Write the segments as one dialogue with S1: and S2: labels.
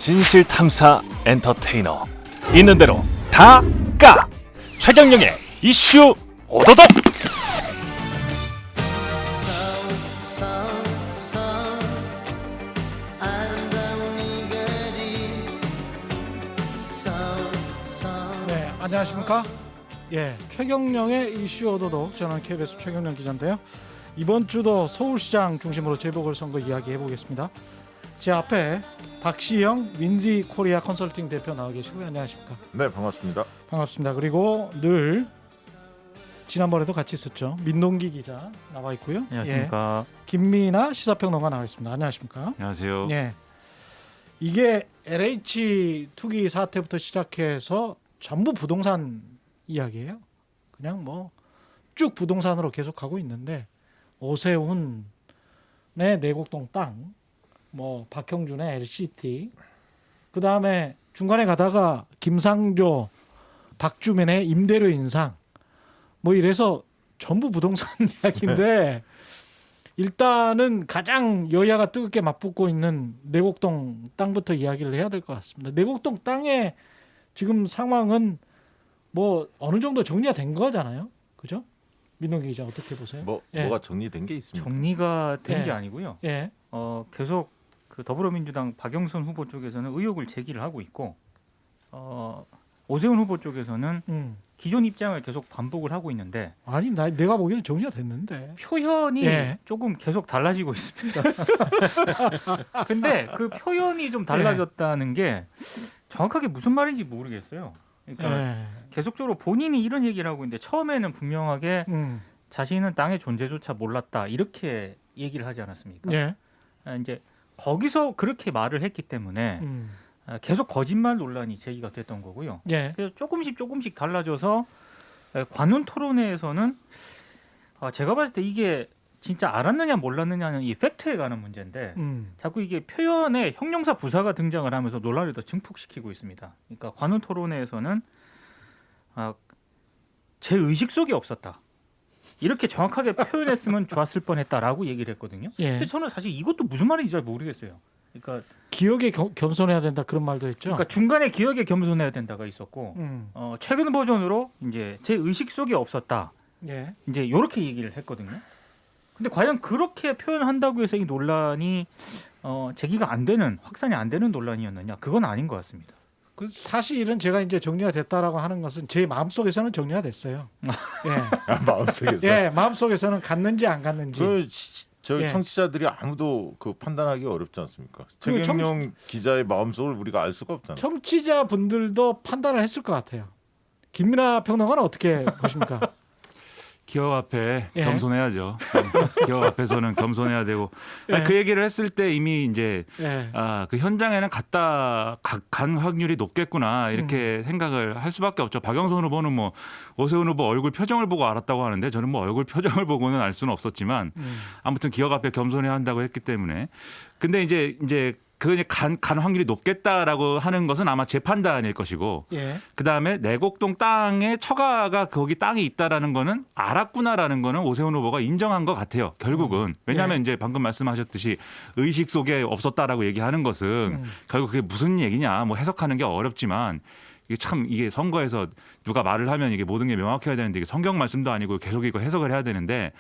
S1: 진실탐사 엔터테이너 있는 대로 다 까! 최경영의 이슈 오도독!
S2: 네, 안녕하십니까? 예, 최경영의 이슈 오도독. 저는 KBS 최경영 기자인데요. 이번 주도 서울시장 중심으로 재보궐선거 이야기 해보겠습니다. 제 앞에 박시영 윈지 코리아 컨설팅 대표 나와 계시고요. 안녕하십니까?
S3: 네, 반갑습니다.
S2: 반갑습니다. 그리고 늘 지난번에도 같이 있었죠. 민동기 기자 나와 있고요.
S4: 안녕하십니까?
S2: 예, 김민아 시사평론가 나와 있습니다. 안녕하십니까?
S4: 안녕하세요.
S2: 예, 이게 LH 투기 사태부터 시작해서 전부 부동산 이야기예요. 그냥 뭐 쭉 부동산으로 계속 가고 있는데 오세훈의 내곡동 땅, 뭐 박형준의 LCT, 그 다음에 중간에 가다가 김상조, 박주민의 임대료 인상, 뭐 이래서 전부 부동산 이야기인데 일단은 가장 여야가 뜨겁게 맞붙고 있는 내곡동 땅부터 이야기를 해야 될 것 같습니다. 내곡동 땅의 지금 상황은 뭐 어느 정도 정리가 된 거잖아요, 그죠? 민동기 기자 어떻게 보세요? 예.
S3: 뭐가 정리된 게 있습니까?
S4: 정리가 된
S2: 예.
S4: 게 아니고요.
S2: 예,
S4: 계속 그 더불어민주당 박영선 후보 쪽에서는 의혹을 제기를 하고 있고, 오세훈 후보 쪽에서는 기존 입장을 계속 반복을 하고 있는데
S2: 아니 내가 보기에는 정리가 됐는데.
S4: 표현이
S2: 예.
S4: 조금 계속 달라지고 있습니다. 근데 그 표현이 좀 달라졌다는 게 정확하게 무슨 말인지 모르겠어요. 그러니까
S2: 예.
S4: 계속적으로 본인이 이런 얘기를 하고 있는데 처음에는 분명하게 자신은 땅의 존재조차 몰랐다 이렇게 얘기를 하지 않았습니까?
S2: 예.
S4: 이제 거기서 그렇게 말을 했기 때문에 계속 거짓말 논란이 제기가 됐던 거고요.
S2: 예.
S4: 그래서 조금씩 달라져서 관훈 토론회에서는 제가 봤을 때 이게 진짜 알았느냐 몰랐느냐는 이 팩트에 관한 문제인데 자꾸 이게 표현에 형용사 부사가 등장을 하면서 논란을 더 증폭시키고 있습니다. 그러니까 관훈 토론회에서는 제 의식 속에 없었다. 이렇게 정확하게 표현했으면 좋았을 뻔했다라고 얘기를 했거든요.
S2: 예.
S4: 근데 저는 사실 이것도 무슨 말인지 잘 모르겠어요. 그러니까
S2: 기억에 겸손해야 된다 그런 말도 했죠.
S4: 그러니까 중간에 기억에 겸손해야 된다가 있었고 최근 버전으로 이제 제 의식 속에 없었다.
S2: 예.
S4: 이제 이렇게 얘기를 했거든요. 근데 과연 그렇게 표현한다고 해서 이 논란이 제기가 안 되는, 확산이 안 되는 논란이었느냐? 그건 아닌 것 같습니다.
S2: 그 사실은 제가 이제 정리가 됐다라고 하는 것은 제 마음속에서는 정리가 됐어요. 예.
S3: 마음속에서.
S2: 예, 마음속에서는 갔는지 안 갔는지.
S3: 저희
S2: 예.
S3: 청취자들이 아무도 그 판단하기 어렵지 않습니까?
S2: 그
S3: 최경영 기자의 마음속을 우리가 알 수가 없잖아요.
S2: 청취자분들도 판단을 했을 것 같아요. 김민아 평론가는 어떻게 보십니까?
S1: 기업 앞에
S2: 예.
S1: 겸손해야죠. 기업 앞에서는 겸손해야 되고.
S2: 예.
S1: 아니, 그 얘기를 했을 때 이미 이제
S2: 예.
S1: 그 현장에는 간 확률이 높겠구나 이렇게 생각을 할 수밖에 없죠. 박영선 후보는 뭐 오세훈 후보 얼굴 표정을 보고 알았다고 하는데 저는 뭐 얼굴 표정을 보고는 알 수는 없었지만 아무튼 기업 앞에 겸손해야 한다고 했기 때문에. 근데 이제 그 간 확률이 높겠다라고 하는 것은 아마 제 판단일 것이고,
S2: 예.
S1: 그 다음에 내곡동 땅에 처가가 거기 땅이 있다라는 거는 알았구나라는 거는 오세훈 후보가 인정한 것 같아요. 결국은 왜냐하면
S2: 예.
S1: 이제 방금 말씀하셨듯이 의식 속에 없었다라고 얘기하는 것은 결국 그게 무슨 얘기냐, 뭐 해석하는 게 어렵지만. 이게 선거에서 누가 말을 하면 이게 모든 게 명확해야 되는데 이게 성경 말씀도 아니고 계속 이거 해석을 해야 되는데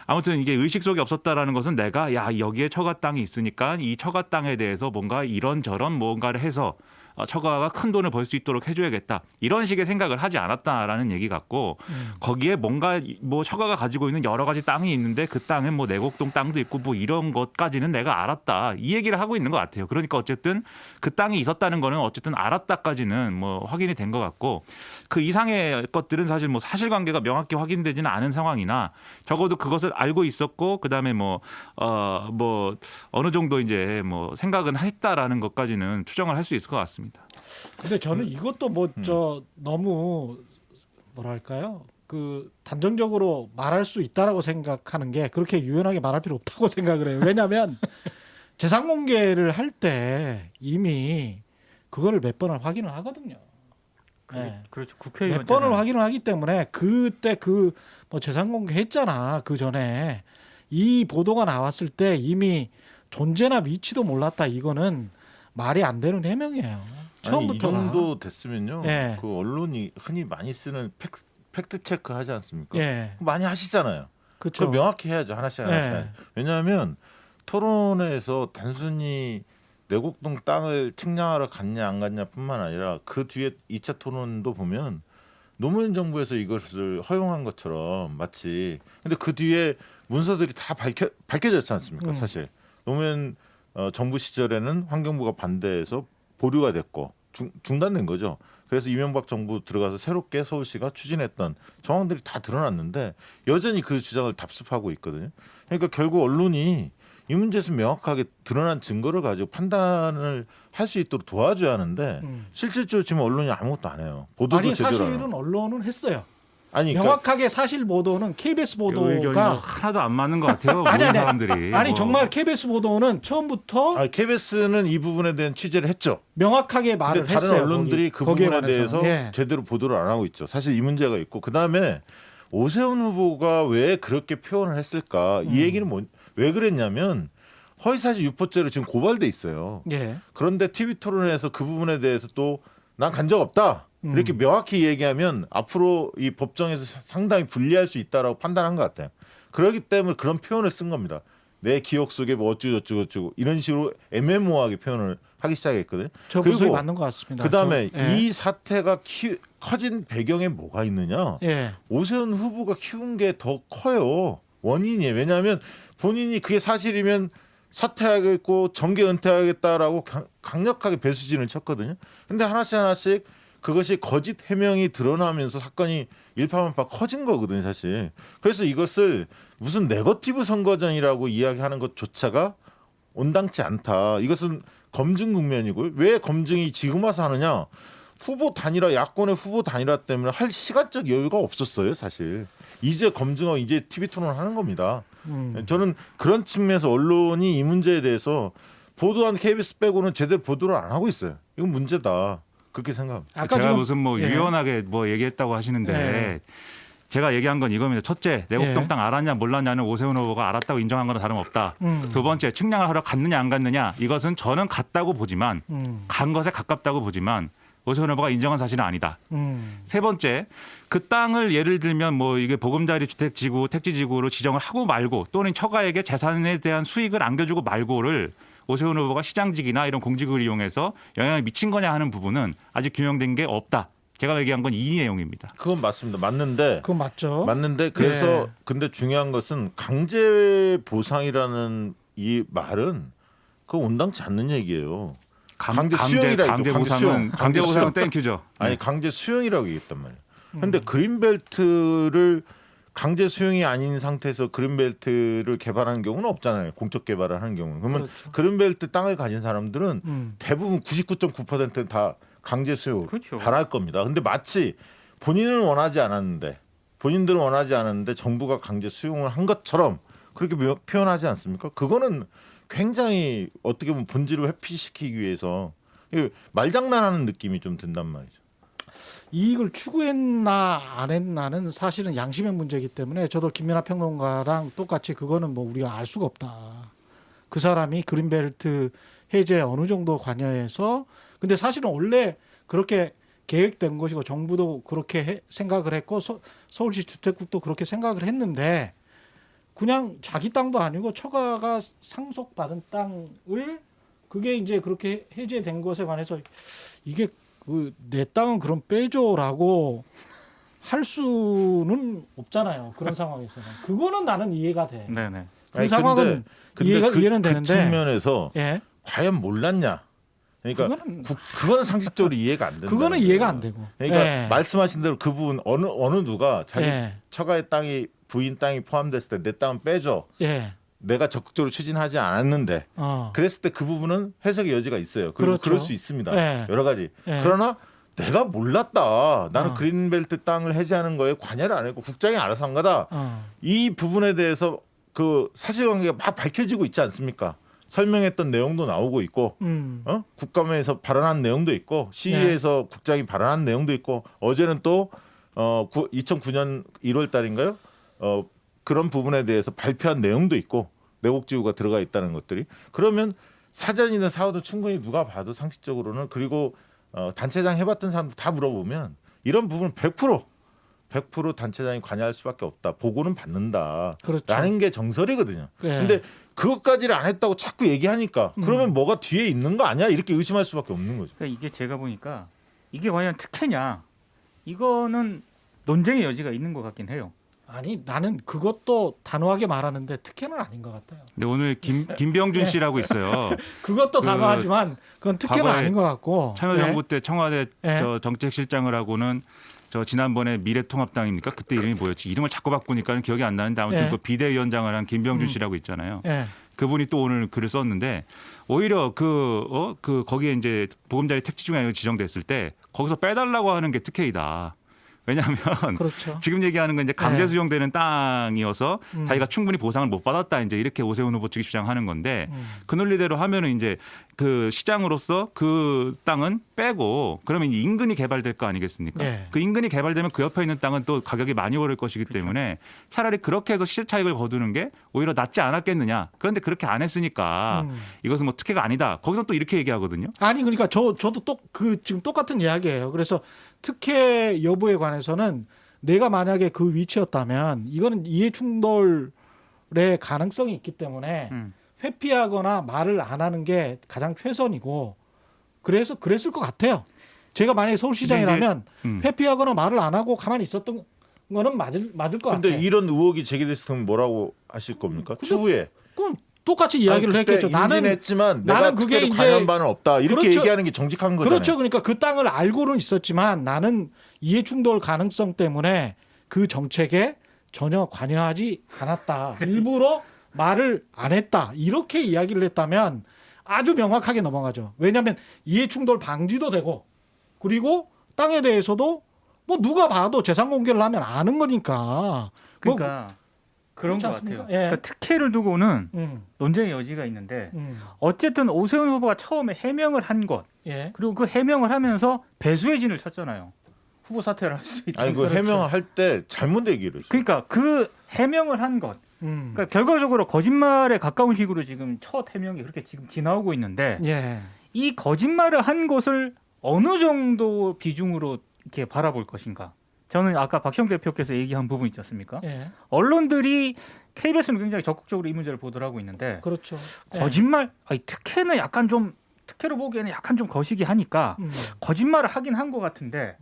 S1: 아무튼 이게 의식 속에 없었다라는 것은 내가 여기에 처가 땅이 있으니까 이 처가 땅에 대해서 뭔가 이런저런 뭔가를 해서 처가가 큰 돈을 벌 수 있도록 해줘야겠다 이런 식의 생각을 하지 않았다라는 얘기 같고 거기에 뭔가 뭐 처가가 가지고 있는 여러 가지 땅이 있는데 그 땅은 뭐 내곡동 땅도 있고 뭐 이런 것까지는 내가 알았다 이 얘기를 하고 있는 것 같아요. 그러니까 어쨌든 그 땅이 있었다는 거는 어쨌든 알았다까지는 뭐 확인이 된 것 같고 그 이상의 것들은 사실 뭐 사실관계가 명확히 확인되지는 않은 상황이나 적어도 그것을 알고 있었고 그다음에 뭐 어느 정도 이제 뭐 생각은 했다라는 것까지는 추정을 할 수 있을 것 같습니다.
S2: 근데 저는 이것도 너무 뭐랄까요? 그 단정적으로 말할 수 있다라고 생각하는 게 그렇게 유연하게 말할 필요 없다고 생각을 해요. 왜냐하면 재산 공개를 할 때 이미 그거를 몇 번을 확인을 하거든요. 네.
S4: 그렇죠. 국회의원
S2: 몇 번을 확인을 하기 때문에 그때 뭐 재산 공개했잖아. 그 전에 이 보도가 나왔을 때 이미 존재나 위치도 몰랐다. 이거는 말이 안 되는 해명이에요.
S3: 아니, 이
S2: 처음부터
S3: 정도 됐으면요.
S2: 예.
S3: 그 언론이 흔히 많이 쓰는 팩트 체크 하지 않습니까?
S2: 예,
S3: 많이 하시잖아요.
S2: 그렇죠.
S3: 그걸 명확히 해야죠. 하나씩.
S2: 예.
S3: 왜냐하면 토론회에서 단순히 내곡동 땅을 측량하러 갔냐 안 갔냐뿐만 아니라 그 뒤에 2차 토론도 보면 노무현 정부에서 이것을 허용한 것처럼 마치 근데 그 뒤에 문서들이 다 밝혀졌지 않습니까? 사실 노무현 정부 시절에는 환경부가 반대해서 보류가 됐고 중단된 거죠. 그래서 이명박 정부 들어가서 새롭게 서울시가 추진했던 정황들이 다 드러났는데 여전히 그 주장을 답습하고 있거든요. 그러니까 결국 언론이 이 문제에서 명확하게 드러난 증거를 가지고 판단을 할 수 있도록 도와줘야 하는데 실질적으로 지금 언론이 아무것도 안 해요. 보도도
S2: 아니
S3: 제대로 안
S2: 사실은
S3: 하고.
S2: 언론은 했어요.
S3: 아니
S2: 명확하게 사실 보도는 KBS
S1: 의견이
S2: 보도가
S1: 하나도 안 맞는 것 같아요.
S2: 아니,
S1: 모든
S2: 아니,
S1: 사람들이.
S2: 아니
S1: 뭐.
S2: 정말 KBS 보도는 처음부터
S3: KBS는 이 부분에 대한 취재를 했죠.
S2: 명확하게 말을
S3: 근데 다른
S2: 했어요.
S3: 언론들이 그
S2: 거기에
S3: 부분에
S2: 관해서.
S3: 대해서
S2: 예.
S3: 제대로 보도를 안 하고 있죠. 사실 이 문제가 있고 그 다음에 오세훈 후보가 왜 그렇게 표현을 했을까? 이 얘기는 왜 그랬냐면 허위사실 유포죄로 지금 고발돼 있어요.
S2: 예.
S3: 그런데 TV 토론에서 그 부분에 대해서 또 난 간 적 없다. 이렇게 명확히 얘기하면 앞으로 이 법정에서 상당히 불리할 수 있다라고 판단한 것 같아요. 그렇기 때문에 그런 표현을 쓴 겁니다. 내 기억 속에 뭐 어쩌고저쩌고 이런 식으로 애매모호하게 표현을 하기 시작했거든요.
S2: 저
S3: 그리고
S2: 분석이 맞는 것 같습니다.
S3: 그다음에
S2: 예.
S3: 이 사태가 커진 배경에 뭐가 있느냐?
S2: 예.
S3: 오세훈 후보가 키운 게 더 커요. 원인이에요. 왜냐하면 본인이 그게 사실이면 사퇴하겠고 정계 은퇴하겠다라고 강력하게 배수진을 쳤거든요. 근데 하나씩 그것이 거짓 해명이 드러나면서 사건이 일파만파 커진 거거든요, 사실. 그래서 이것을 무슨 네거티브 선거전이라고 이야기하는 것조차가 온당치 않다. 이것은 검증 국면이고요. 왜 검증이 지금 와서 하느냐? 후보 단일화, 야권의 후보 단일화 때문에 할 시간적 여유가 없었어요, 사실. 이제 검증하고 이제 TV 토론을 하는 겁니다. 저는 그런 측면에서 언론이 이 문제에 대해서 보도한 KBS 빼고는 제대로 보도를 안 하고 있어요. 이건 문제다. 그렇게 생각합니다.
S2: 아까
S1: 제가
S2: 지금
S1: 무슨 뭐
S2: 예.
S1: 유연하게 뭐 얘기했다고 하시는데
S2: 예.
S1: 제가 얘기한 건 이겁니다. 첫째, 내곡동
S2: 예.
S1: 땅 알았냐 몰랐냐는 오세훈 후보가 알았다고 인정한 거나 다름없다. 두 번째, 측량을 하러 갔느냐 안 갔느냐 이것은 저는 갔다고 보지만 간 것에 가깝다고 보지만 오세훈 후보가 인정한 사실은 아니다. 세 번째, 그 땅을 예를 들면 뭐 이게 보금자리 주택지구, 택지지구로 지정을 하고 말고 또는 처가에게 재산에 대한 수익을 안겨주고 말고를 오세훈 후보가 시장직이나 이런 공직을 이용해서 영향을 미친 거냐 하는 부분은 아직 규명된 게 없다. 제가 얘기한 건 이 내용입니다.
S3: 그건 맞습니다. 맞는데
S2: 그건 맞죠.
S3: 그래서
S2: 예.
S3: 근데 중요한 것은 강제 보상이라는 이 말은 그거 온당치 않는 얘기예요. 강제 수용이라
S1: 강제 보상은 강제 보상은 땡큐죠.
S3: 아니 강제 수용이라고 얘기했단 말이에요. 근데 그린벨트를 강제 수용이 아닌 상태에서 그린벨트를 개발하는 경우는 없잖아요. 공적 개발을 하는 경우는. 그러면
S2: 그렇죠.
S3: 그린벨트 땅을 가진 사람들은 대부분 99.9%는 다 강제 수용을
S4: 그렇죠.
S3: 바랄 겁니다. 근데 마치 본인들은 원하지 않았는데 정부가 강제 수용을 한 것처럼 그렇게 표현하지 않습니까? 그거는 굉장히 어떻게 보면 본질을 회피시키기 위해서 말장난하는 느낌이 좀 든단 말이죠.
S2: 이익을 추구했나 안 했나는 사실은 양심의 문제이기 때문에 저도 김민하 평론가랑 똑같이 그거는 뭐 우리가 알 수가 없다. 그 사람이 그린벨트 해제에 어느 정도 관여해서 근데 사실은 원래 그렇게 계획된 것이고 정부도 그렇게 생각을 했고 서울시 주택국도 그렇게 생각을 했는데 그냥 자기 땅도 아니고 처가가 상속받은 땅을 그게 이제 그렇게 해제된 것에 관해서 이게 내 땅은 그럼 빼줘라고 할 수는 없잖아요. 그런 상황에서는. 그거는 나는 이해가 돼.
S1: 네네.
S2: 그 상황은 이해는 되는데.
S3: 그 측면에서
S2: 예.
S3: 과연 몰랐냐? 그러니까 그거는 상식적으로 이해가 안 된다.
S2: 그거는 이해가 안 되고.
S3: 그러니까
S2: 예.
S3: 말씀하신 대로 그 부분 어느 누가 자기
S2: 예.
S3: 처가의 땅이 부인 땅이 포함됐을 때 내 땅은 빼줘.
S2: 예.
S3: 내가 적극적으로 추진하지 않았는데 그랬을 때 그 부분은 해석의 여지가 있어요.
S2: 그렇죠.
S3: 그럴 수 있습니다.
S2: 예.
S3: 여러 가지.
S2: 예.
S3: 그러나 내가 몰랐다. 나는 그린벨트 땅을 해제하는 거에 관여를 안 했고 국장이 알아서 한 거다. 이 부분에 대해서 그 사실관계가 막 밝혀지고 있지 않습니까? 설명했던 내용도 나오고 있고 국감에서 발언한 내용도 있고 시위에서 국장이 발언한 내용도 있고 어제는 또 2009년 1월 달인가요? 그런 부분에 대해서 발표한 내용도 있고 내곡지구가 들어가 있다는 것들이 그러면 사전이든 사후든 충분히 누가 봐도 상식적으로는 그리고 단체장 해봤던 사람들 다 물어보면 이런 부분 100% 단체장이 관여할 수밖에 없다. 보고는 받는다.
S2: 그렇죠.
S3: 라는 게 정설이거든요.
S2: 예.
S3: 근데 그것까지를 안 했다고 자꾸 얘기하니까 그러면 뭐가 뒤에 있는 거 아니야? 이렇게 의심할 수밖에 없는 거죠.
S4: 그러니까 이게 제가 보니까 이게 과연 특혜냐? 이거는 논쟁의 여지가 있는 것 같긴 해요.
S2: 아니 나는 그것도 단호하게 말하는데 특혜는 아닌 것 같아요.
S1: 근데 오늘 김병준 씨라고 있어요.
S2: 그것도
S1: 그
S2: 단호하지만 그건 특혜는
S1: 과거에
S2: 아닌 것 같고.
S1: 참여정부 때 청와대
S2: 예.
S1: 저 정책실장을 하고는 저 지난번에 미래통합당입니까? 그때 이름이 뭐였지? 이름을 자꾸 바꾸니까 기억이 안 나는데 아무튼
S2: 예.
S1: 그 비대위원장을 한 김병준 씨라고 있잖아요.
S2: 예.
S1: 그분이 또 오늘 글을 썼는데 오히려 그 거기에 이제 보금자리 택지 중에 지정됐을 때 거기서 빼달라고 하는 게 특혜이다. 왜냐하면
S2: 그렇죠.
S1: 지금 얘기하는 건 이제 강제 수용되는 땅이어서 자기가 충분히 보상을 못 받았다 이제 이렇게 오세훈 후보 측이 주장하는 건데 그 논리대로 하면은 이제 그 시장으로서 그 땅은 빼고 그러면 인근이 개발될 거 아니겠습니까?
S2: 네.
S1: 그 인근이 개발되면 그 옆에 있는 땅은 또 가격이 많이 오를 것이기 때문에 차라리 그렇게 해서 시세 차익을 거두는 게 오히려 낫지 않았겠느냐. 그런데 그렇게 안 했으니까 이것은 뭐 특혜가 아니다. 거기서 또 이렇게 얘기하거든요.
S2: 아니 그러니까 저도 지금 똑같은 이야기예요. 그래서 특혜 여부에 관해서는 내가 만약에 그 위치였다면 이거는 이해 충돌의 가능성이 있기 때문에 회피하거나 말을 안 하는 게 가장 최선이고 그래서 그랬을 것 같아요. 제가 만약에 서울시장이라면 회피하거나 말을 안 하고 가만히 있었던 거는 맞을 것
S3: 근데
S2: 같아요.
S3: 이런 의혹이 제기됐으면 뭐라고 하실 겁니까? 추후에
S2: 그럼 똑같이 이야기를
S3: 아니, 그때
S2: 했겠죠.
S3: 인진했지만 내가
S2: 나는 그게
S3: 특혜로
S2: 이제
S3: 관여한 바는 없다. 이렇게
S2: 그렇죠.
S3: 얘기하는 게 정직한 거잖아요.
S2: 그렇죠. 그러니까 그 땅을 알고는 있었지만 나는 이해 충돌 가능성 때문에 그 정책에 전혀 관여하지 않았다. 일부러 말을 안 했다. 이렇게 이야기를 했다면 아주 명확하게 넘어가죠. 왜냐하면 이해 충돌 방지도 되고 그리고 땅에 대해서도 뭐 누가 봐도 재산 공개를 하면 아는 거니까.
S4: 그러니까 그런 것
S2: 그렇지 않습니까?
S4: 같아요.
S2: 예.
S4: 그러니까 특혜를 두고는
S2: 뭐,
S4: 논쟁의 여지가 있는데 어쨌든 오세훈 후보가 처음에 해명을 한 것
S2: 예.
S4: 그리고 그 해명을 하면서 배수의 진을 쳤잖아요. 후보 사퇴를 할 수도 있다.
S3: 아니 그
S2: 그렇죠.
S3: 해명을 할 때 잘못 얘기를 했어요.
S4: 그러니까 그 해명을 한 것. 그러니까 결과적으로 거짓말에 가까운 식으로 지금 첫 해명이 그렇게 지금 지나오고 있는데
S2: 예.
S4: 이 거짓말을 한 것을 어느 정도 비중으로 이렇게 바라볼 것인가. 저는 아까 박시영 대표께서 얘기한 부분 있지 않습니까?
S2: 예.
S4: 언론들이 KBS는 굉장히 적극적으로 이 문제를 보도하고 있는데
S2: 그렇죠.
S4: 거짓말, 아니, 특혜는 약간 좀 특혜로 보기에는 약간 좀 거시기 하니까 거짓말을 하긴 한 것 같은데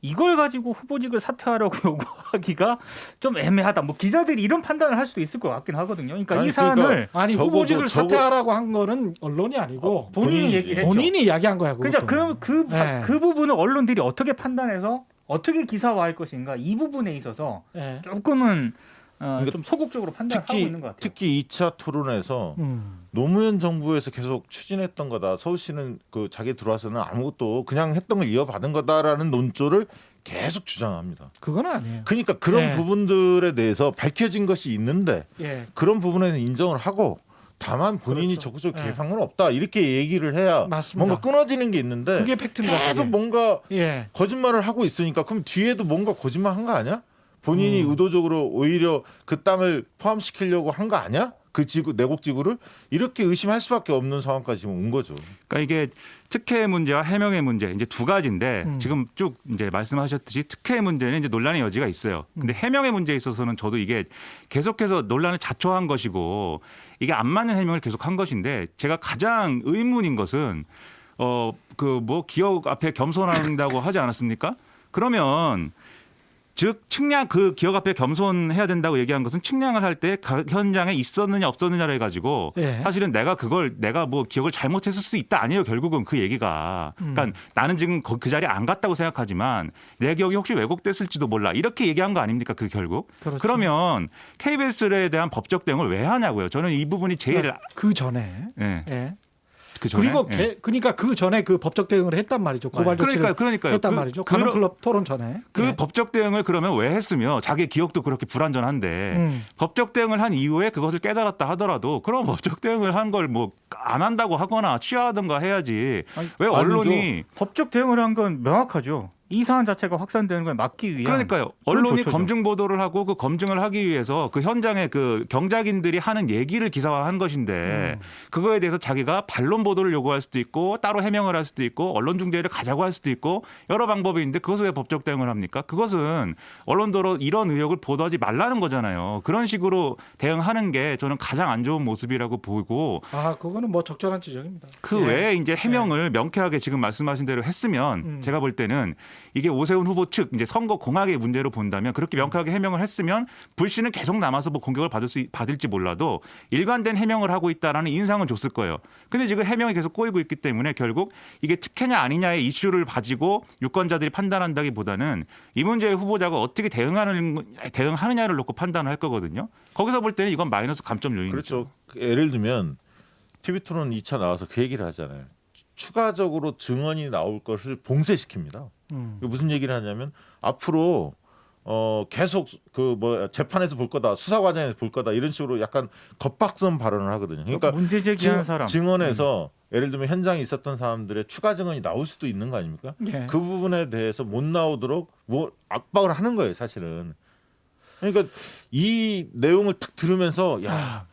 S4: 이걸 가지고 후보직을 사퇴하라고 요구하기가 좀 애매하다. 뭐 기자들이 이런 판단을 할 수도 있을 것 같긴 하거든요. 그러니까
S3: 아니,
S4: 이 사안을
S3: 그러니까
S2: 아니
S3: 적어도
S2: 후보직을 사퇴하라고 한 거는 언론이 아니고
S4: 본인이 얘기를 했죠.
S2: 본인이 이야기한 거야.
S4: 그러니까
S2: 그것도. 네.
S4: 그 부분을 언론들이 어떻게 판단해서 어떻게 기사화할 것인가 이 부분에 있어서
S2: 예.
S4: 조금은
S3: 그러니까
S4: 좀 소극적으로 판단하고 있는 것 같아요.
S3: 특히 2차 토론에서 노무현 정부에서 계속 추진했던 거다. 서울시는 그 자기 들어와서는 아무것도 그냥 했던 걸 이어받은 거다라는 논조를 계속 주장합니다.
S2: 그건 아니에요.
S3: 그러니까 그런
S2: 네.
S3: 부분들에 대해서 밝혀진 것이 있는데
S2: 예.
S3: 그런 부분에는 인정을 하고 다만 본인이
S2: 그렇죠.
S3: 적극적으로
S2: 네.
S3: 개입한 건 없다. 이렇게 얘기를 해야
S2: 맞습니다.
S3: 뭔가 끊어지는 게 있는데
S2: 그게 팩트입니다.
S3: 계속
S2: 그게.
S3: 뭔가
S2: 예.
S3: 거짓말을 하고 있으니까 그럼 뒤에도 뭔가 거짓말 한 거 아니야? 본인이 의도적으로 오히려 그 땅을 포함시키려고 한 거 아니야? 그 지구 내곡 지구를 이렇게 의심할 수밖에 없는 상황까지 지금 온 거죠.
S1: 그러니까 이게 특혜 문제와 해명의 문제 이제 두 가지인데 지금 쭉 이제 말씀하셨듯이 특혜 문제는 이제 논란의 여지가 있어요. 근데 해명의 문제에 있어서는 저도 이게 계속해서 논란을 자초한 것이고 이게 안 맞는 해명을 계속한 것인데 제가 가장 의문인 것은 그 뭐 기억 앞에 겸손한다고 하지 않았습니까? 그러면 즉 측량 그 기억 앞에 겸손해야 된다고 얘기한 것은 측량을 할 때 현장에 있었느냐 없었느냐를 해가지고
S2: 예.
S1: 사실은 내가 뭐 기억을 잘못했을 수 있다 아니에요. 결국은 그 얘기가 그러니까 나는 지금 그 자리에 안 갔다고 생각하지만 내 기억이 혹시 왜곡됐을지도 몰라 이렇게 얘기한 거 아닙니까? 그 결국
S2: 그렇죠.
S1: 그러면 KBS에 대한 법적 대응을 왜 하냐고요. 저는 이 부분이 제일
S2: 그 전에.
S1: 예.
S2: 예.
S1: 그 전에
S2: 그리고
S1: 예.
S2: 그러니까 그 전에 그 법적 대응을 했단 말이죠. 고발 조치를
S1: 그러니까요.
S2: 했단 말이죠. 가는 클럽 토론 전에.
S1: 그
S2: 예.
S1: 법적 대응을 그러면 왜 했으며 자기 기억도 그렇게 불완전한데 법적 대응을 한 이후에 그것을 깨달았다 하더라도 그럼 법적 대응을 한 걸 뭐 안 한다고 하거나 취하든가 해야지
S4: 아니,
S1: 왜 언론이
S4: 법적 대응을 한 건 명확하죠. 이 사안 자체가 확산되는 걸 막기 위한
S1: 그러니까요.
S4: 그런
S1: 언론이
S4: 조처죠.
S1: 검증 보도를 하고 그 검증을 하기 위해서 그 현장에 그 경작인들이 하는 얘기를 기사화한 것인데 그거에 대해서 자기가 반론 보도를 요구할 수도 있고 따로 해명을 할 수도 있고 언론 중재를 가자고 할 수도 있고 여러 방법이 있는데 그것을 왜 법적 대응을 합니까? 그것은 언론도로 이런 의혹을 보도하지 말라는 거잖아요. 그런 식으로 대응하는 게 저는 가장 안 좋은 모습이라고 보고
S2: 그거는 뭐 적절한 지적입니다.
S1: 그
S2: 예.
S1: 외에 이제 해명을 명쾌하게 지금 말씀하신 대로 했으면 제가 볼 때는 이게 오세훈 후보 측 이제 선거 공학의 문제로 본다면 그렇게 명쾌하게 해명을 했으면 불씨는 계속 남아서 뭐 공격을 받을지 몰라도 일관된 해명을 하고 있다라는 인상은 줬을 거예요. 근데 지금 해명이 계속 꼬이고 있기 때문에 결국 이게 특혜냐 아니냐의 이슈를 가지고 유권자들이 판단한다기보다는 이 문제의 후보자가 어떻게 대응하느냐를 놓고 판단을 할 거거든요. 거기서 볼 때는 이건 마이너스 감점 요인이죠.
S3: 그렇죠. 예를 들면 TV 토론 2차 나와서 그 얘기를 하잖아요. 추가적으로 증언이 나올 것을 봉쇄시킵니다. 이게 무슨 얘기를 하냐면 앞으로 계속 그 뭐 재판에서 볼 거다, 수사 과정에서 볼 거다 이런 식으로 약간 겁박선 발언을 하거든요. 그러니까
S4: 문제 제기한 사람
S3: 증언에서 예를 들면 현장에 있었던 사람들의 추가 증언이 나올 수도 있는 거 아닙니까?
S2: 예.
S3: 그 부분에 대해서 못 나오도록 뭐 압박을 하는 거예요, 사실은. 그러니까 이 내용을 딱 들으면서 야,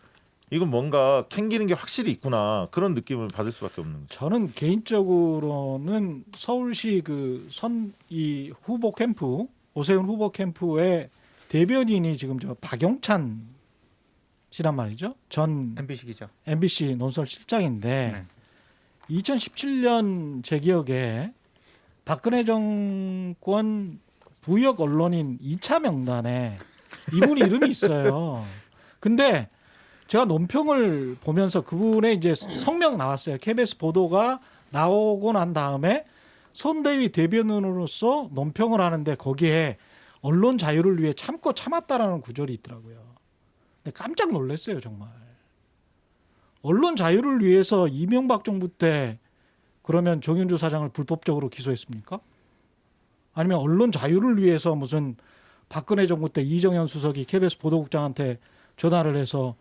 S3: 이건 뭔가 캥기는 게 확실히 있구나 그런 느낌을 받을 수밖에 없는 거죠.
S2: 저는 개인적으로는 서울시 이 후보 캠프 오세훈 후보 캠프의 대변인이 지금 저 박용찬 씨란 말이죠. 전
S4: MBC 기자.
S2: MBC 논설 실장인데
S4: 네.
S2: 2017년 제 기억에 박근혜 정권 부역 언론인 2차 명단에 이분 이름이 있어요. 근데 제가 논평을 보면서 그분의 이제 성명 나왔어요. KBS 보도가 나오고 난 다음에 선대위 대변인으로서 논평을 하는데 거기에 언론 자유를 위해 참고 참았다라는 구절이 있더라고요. 근데 깜짝 놀랐어요, 정말. 언론 자유를 위해서 이명박 정부 때 그러면 정윤주 사장을 불법적으로 기소했습니까? 아니면 언론 자유를 위해서 무슨 박근혜 정부 때 이정현 수석이 KBS 보도국장한테 전화를 해서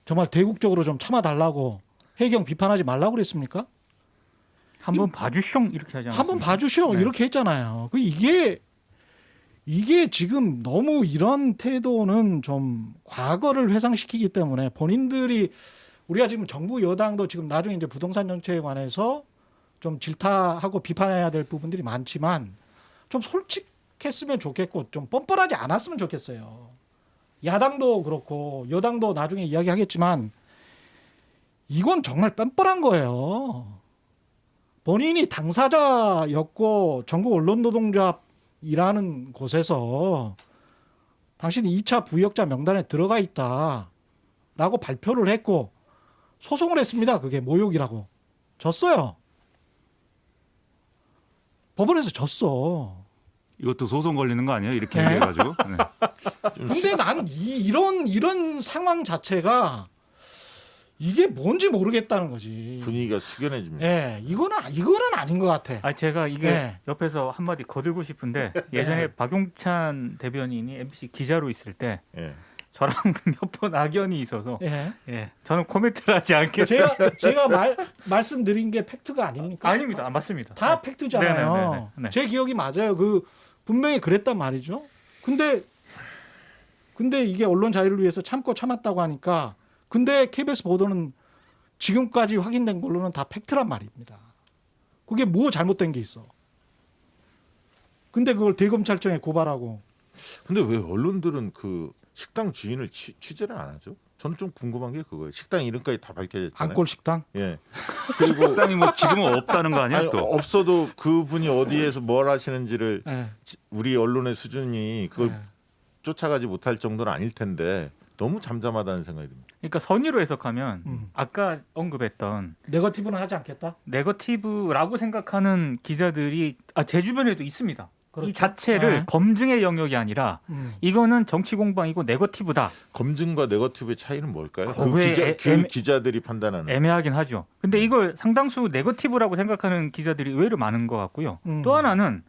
S2: 정말 대국적으로 좀 참아달라고 해경 비판하지 말라고 그랬습니까?
S4: 한번 봐주숑 이렇게 하지 않았습니까?
S2: 한번 봐주시오
S4: 네.
S2: 이렇게 했잖아요. 이게 지금 너무 이런 태도는 좀 과거를 회상시키기 때문에 본인들이 우리가 지금 정부 여당도 지금 나중에 이제 부동산 정책에 관해서 좀 질타하고 비판해야 될 부분들이 많지만 좀 솔직했으면 좋겠고 좀 뻔뻔하지 않았으면 좋겠어요. 야당도 그렇고 여당도 나중에 이야기하겠지만 이건 정말 뻔뻔한 거예요. 본인이 당사자였고 전국 언론노동조합이라는 곳에서 당신이 2차 부역자 명단에 들어가 있다라고 발표를 했고 소송을 했습니다. 그게 모욕이라고. 졌어요. 법원에서 졌어.
S1: 이것도 소송 걸리는 거 아니에요? 이렇게
S2: 네.
S1: 얘기해가지고. 네.
S2: 근데 난 이런 상황 자체가 이게 뭔지 모르겠다는 거지.
S3: 분위기가 숙연해집니다.
S2: 예, 이거는 아닌 것 같아.
S4: 제가 이게
S2: 네.
S4: 옆에서 한마디 거들고 싶은데 예전에 박용찬 대변인이 MBC 기자로 있을 때
S3: 예.
S4: 저랑 몇 번 악연이 있어서
S2: 예.
S4: 저는 코멘트를 하지 않겠어요.
S2: 제가 말씀드린 게 팩트가 아닙니까?
S4: 아닙니다. 맞습니다.
S2: 다 팩트잖아요.
S4: 네네네.
S2: 제 기억이 맞아요. 분명히 그랬단 말이죠. 근데 이게 언론 자유를 위해서 참고 참았다고 하니까 근데 KBS 보도는 지금까지 확인된 걸로는 다 팩트란 말입니다. 그게 뭐 잘못된 게 있어. 근데 그걸 대검찰청에 고발하고.
S3: 근데 왜 언론들은 그 식당 주인을 취재를 안 하죠? 저는 좀 궁금한 게 그거예요. 식당 이름까지 다 밝혀졌잖아요.
S2: 안골 식당?
S3: 예. 그리고
S1: 식당이 뭐 지금은 없다는 거 아니야
S3: 아니,
S1: 또?
S3: 없어도 그분이 어디에서 뭘 하시는지를
S2: 예.
S3: 우리 언론의 수준이 그걸
S2: 예.
S3: 쫓아가지 못할 정도는 아닐 텐데 너무 잠잠하다는 생각이 듭니다.
S4: 그러니까 선의로 해석하면 아까 언급했던
S2: 네거티브는 하지 않겠다.
S4: 네거티브라고 생각하는 기자들이 제 주변에도 있습니다.
S2: 그렇죠.
S4: 이 자체를
S2: 네.
S4: 검증의 영역이 아니라 이거는 정치 공방이고 네거티브다.
S3: 검증과 네거티브의 차이는 뭘까요?
S4: 그거에
S3: 기자들이 판단하는.
S4: 애매하긴 하죠. 근데 이걸 상당수 네거티브라고 생각하는 기자들이 의외로 많은 것 같고요. 또 하나는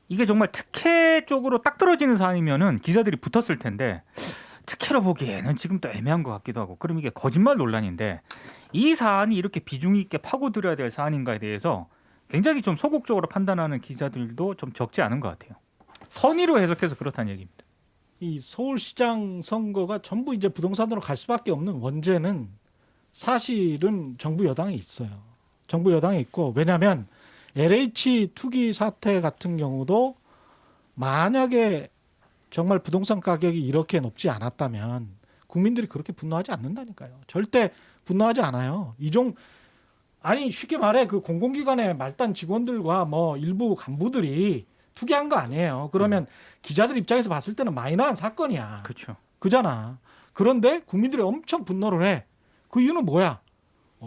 S4: 이게 정말 특혜 쪽으로 딱 떨어지는 사안이면은 기자들이 붙었을 텐데 특혜로 보기에는 지금 또 애매한 것 같기도 하고. 그럼 이게 거짓말 논란인데 이 사안이 이렇게 비중 있게 파고들어야 될 사안인가에 대해서 굉장히 좀 소극적으로 판단하는 기자들도 좀 적지 않은 것 같아요. 선의로 해석해서 그렇다는 얘기입니다.
S2: 이 서울시장 선거가 전부 이제 부동산으로 갈 수밖에 없는 원죄는 사실은 정부 여당에 있어요. 정부 여당에 있고 왜냐하면 LH 투기 사태 같은 경우도 만약에 정말 부동산 가격이 이렇게 높지 않았다면 국민들이 그렇게 분노하지 않는다니까요. 절대 분노하지 않아요. 아니 쉽게 말해 그 공공기관의 말단 직원들과 뭐 일부 간부들이 투기한 거 아니에요. 그러면 기자들 입장에서 봤을 때는 마이너한 사건이야.
S4: 그렇죠.
S2: 그잖아. 그런데 국민들이 엄청 분노를 해. 그 이유는 뭐야?